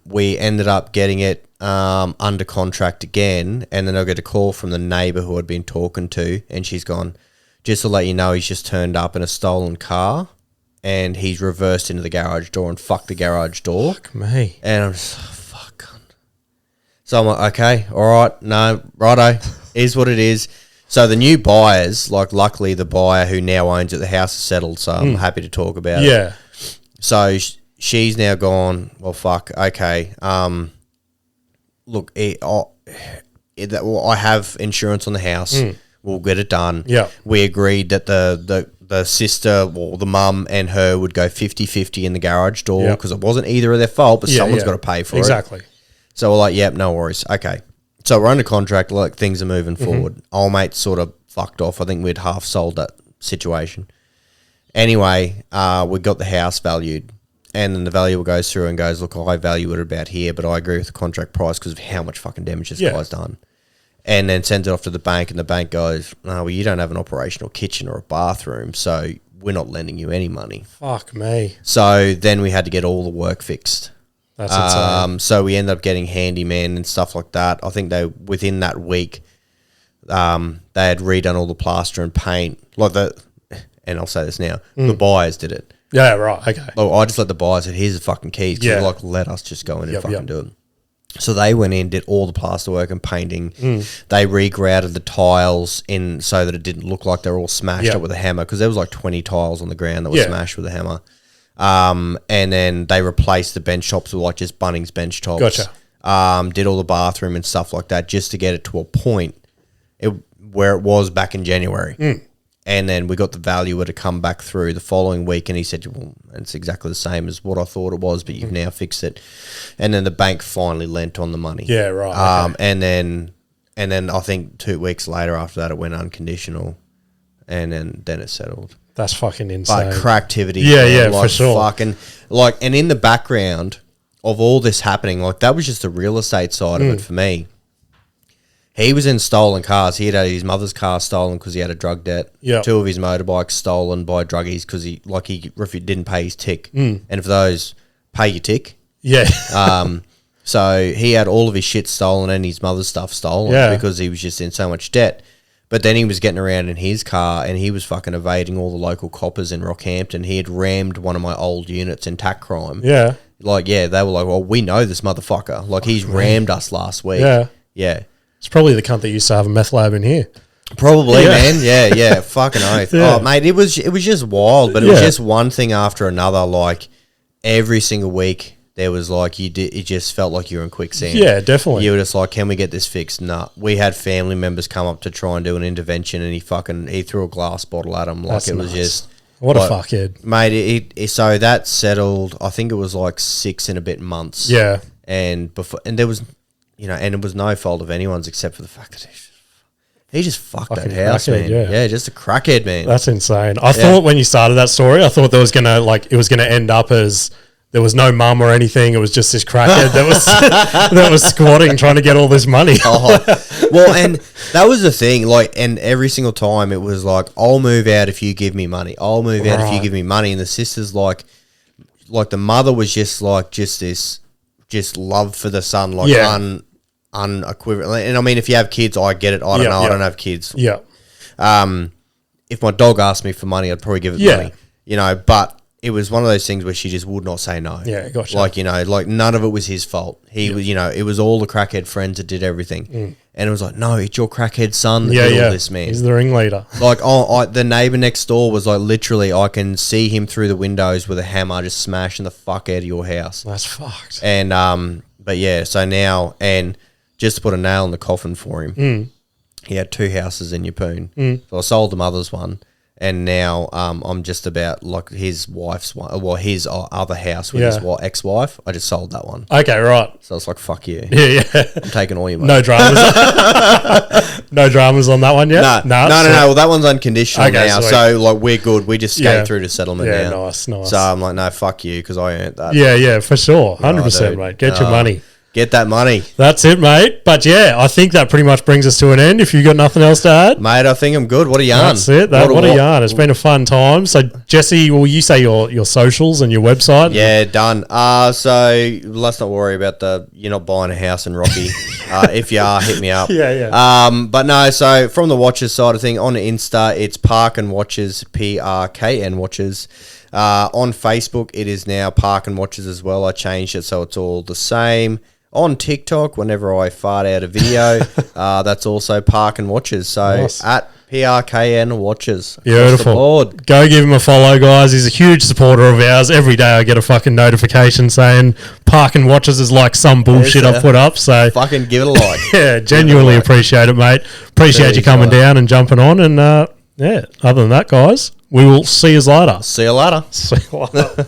We ended up getting it under contract again, and then I get a call from the neighbour who I'd been talking to, and she's gone, just to let you know, he's just turned up in a stolen car, and he's reversed into the garage door and fucked the garage door. Fuck me. And I'm just, fuck. So I'm like, okay, all right, no, righto, is what it is. So the new buyers, like luckily the buyer who now owns it, the house is settled, so I'm happy to talk about it. Yeah. So she's now gone, well, fuck, okay. Look, I have insurance on the house. We'll get it done. Yeah. We agreed that the sister or the mum and her would go 50-50 in the garage door because it wasn't either of their fault, but someone's got to pay for it. Exactly. So we're like, yep, no worries. Okay. So we're under contract, like things are moving forward. Old mate sort of fucked off. I think we'd half sold that situation. Anyway, we got the house valued, and then the valuer goes through and goes, look, I value it about here, but I agree with the contract price because of how much fucking damage this guy's done. And then sends it off to the bank, and the bank goes, no, well, you don't have an operational kitchen or a bathroom, so we're not lending you any money. Fuck me. So then we had to get all the work fixed. That's insane. So we ended up getting handyman and stuff like that. I think within that week, they had redone all the plaster and paint. And I'll say this now, the buyers did it. Yeah, right. Okay. Oh, I just let the buyers say, here's the fucking keys. Yeah. Like, let us just go in and fucking do it. So they went in, did all the plaster work and painting. They regrouted the tiles in so that it didn't look like they were all smashed up with a hammer, because there was like 20 tiles on the ground that were smashed with a hammer. And then they replaced the bench tops with like just Bunnings bench tops. Gotcha. Did all the bathroom and stuff like that just to get it to a point where it was back in January. And then we got the valuer to come back through the following week, and he said, well, it's exactly the same as what I thought it was, but you've now fixed it. And then the bank finally lent on the money. Yeah, right. Okay. And then I think 2 weeks later after that, it went unconditional, and then it settled. That's fucking insane. But cracktivity. Yeah, man, yeah, like for sure. Fucking, like, and in the background of all this happening, like, that was just the real estate side of it for me. He was in stolen cars. He had his mother's car stolen because he had a drug debt. Yep. 2 of his motorbikes stolen by druggies because he didn't pay his tick. And if those pay your tick. Yeah. So he had all of his shit stolen and his mother's stuff stolen because he was just in so much debt. But then he was getting around in his car, and he was fucking evading all the local coppers in Rockhampton. He had rammed one of my old units in tack crime. Yeah. Like, yeah, they were like, well, we know this motherfucker. Like, he's rammed us last week. Yeah. Yeah. It's probably the cunt that used to have a meth lab in here. Probably, man. Yeah. Fucking oath. Yeah. Oh, mate, it was just wild, but it was just one thing after another. Like, every single week, there was like, it just felt like you were in quicksand. Yeah, definitely. You were just like, can we get this fixed? Nah. We had family members come up to try and do an intervention, and he threw a glass bottle at him. Like, That's it was nuts. just... What like, a fuckhead. Mate, so that settled, I think it was like 6 and a bit months. Yeah. And there was... and it was no fault of anyone's except for the fact that He just fucked that Fucking house, crackhead, man. yeah. Yeah, just a crackhead, man. That's insane. I thought when you started that story, I thought there was gonna it was gonna end up as there was no mum or anything. It was just this crackhead that was that was squatting trying to get all this money. Well, and that was the thing. Like, and every single time it was like, I'll move out if you give me money. I'll move out if you give me money. And the sisters like the mother was just love for the son, like unequivocal. And I mean, if you have kids, I get it. I don't know. I don't have kids. Yeah. If my dog asked me for money, I'd probably give it money. You know, but it was one of those things where she just would not say no. Yeah, gotcha. Like, you know, like none of it was his fault. He was, you know, it was all the crackhead friends that did everything. And it was like, no, it's your crackhead son that did all this, man. He's the ringleader. Like, the neighbor next door was like, literally, I can see him through the windows with a hammer just smashing the fuck out of your house. That's fucked. And, but yeah, so now, and just to put a nail in the coffin for him, he had 2 houses in Yeppoon. So I sold the mother's one. And now I'm just about like his wife's one, well, his other house with his ex-wife. I just sold that one. Okay, right. So it's like, fuck you. Yeah. I'm taking all your money. No dramas. No dramas on that one yet? No. Well, that one's unconditional now. Sweet. So like we're good. We just skate through to settlement now. Nice. So I'm like, no, fuck you, because I earned that. Yeah, for sure. 100%, mate. Get your money. Get that money. That's it, mate. But yeah, I think that pretty much brings us to an end. If you got nothing else to add, mate, I think I'm good. What a yarn. That's it. What a yarn. It's been a fun time. So Jesse, will you say your socials and your website? Yeah, done. So let's not worry about you're not buying a house in Rocky. If you are, hit me up. Yeah. But no, so from the watches side of thing, on Insta, it's PRKN Watches, PRKN Watches. On Facebook, it is now PRKN Watches as well. I changed it so it's all the same. On TikTok, whenever I fart out a video, that's also PRKN Watches. So at PRKN Watches. Beautiful. Go give him a follow, guys. He's a huge supporter of ours. Every day I get a fucking notification saying PRKN Watches is like some bullshit I've put up. So fucking give it a like. Yeah, genuinely appreciate it, mate. Appreciate you coming down and jumping on. And yeah, other than that, guys, we will see you later. See you later. See you later.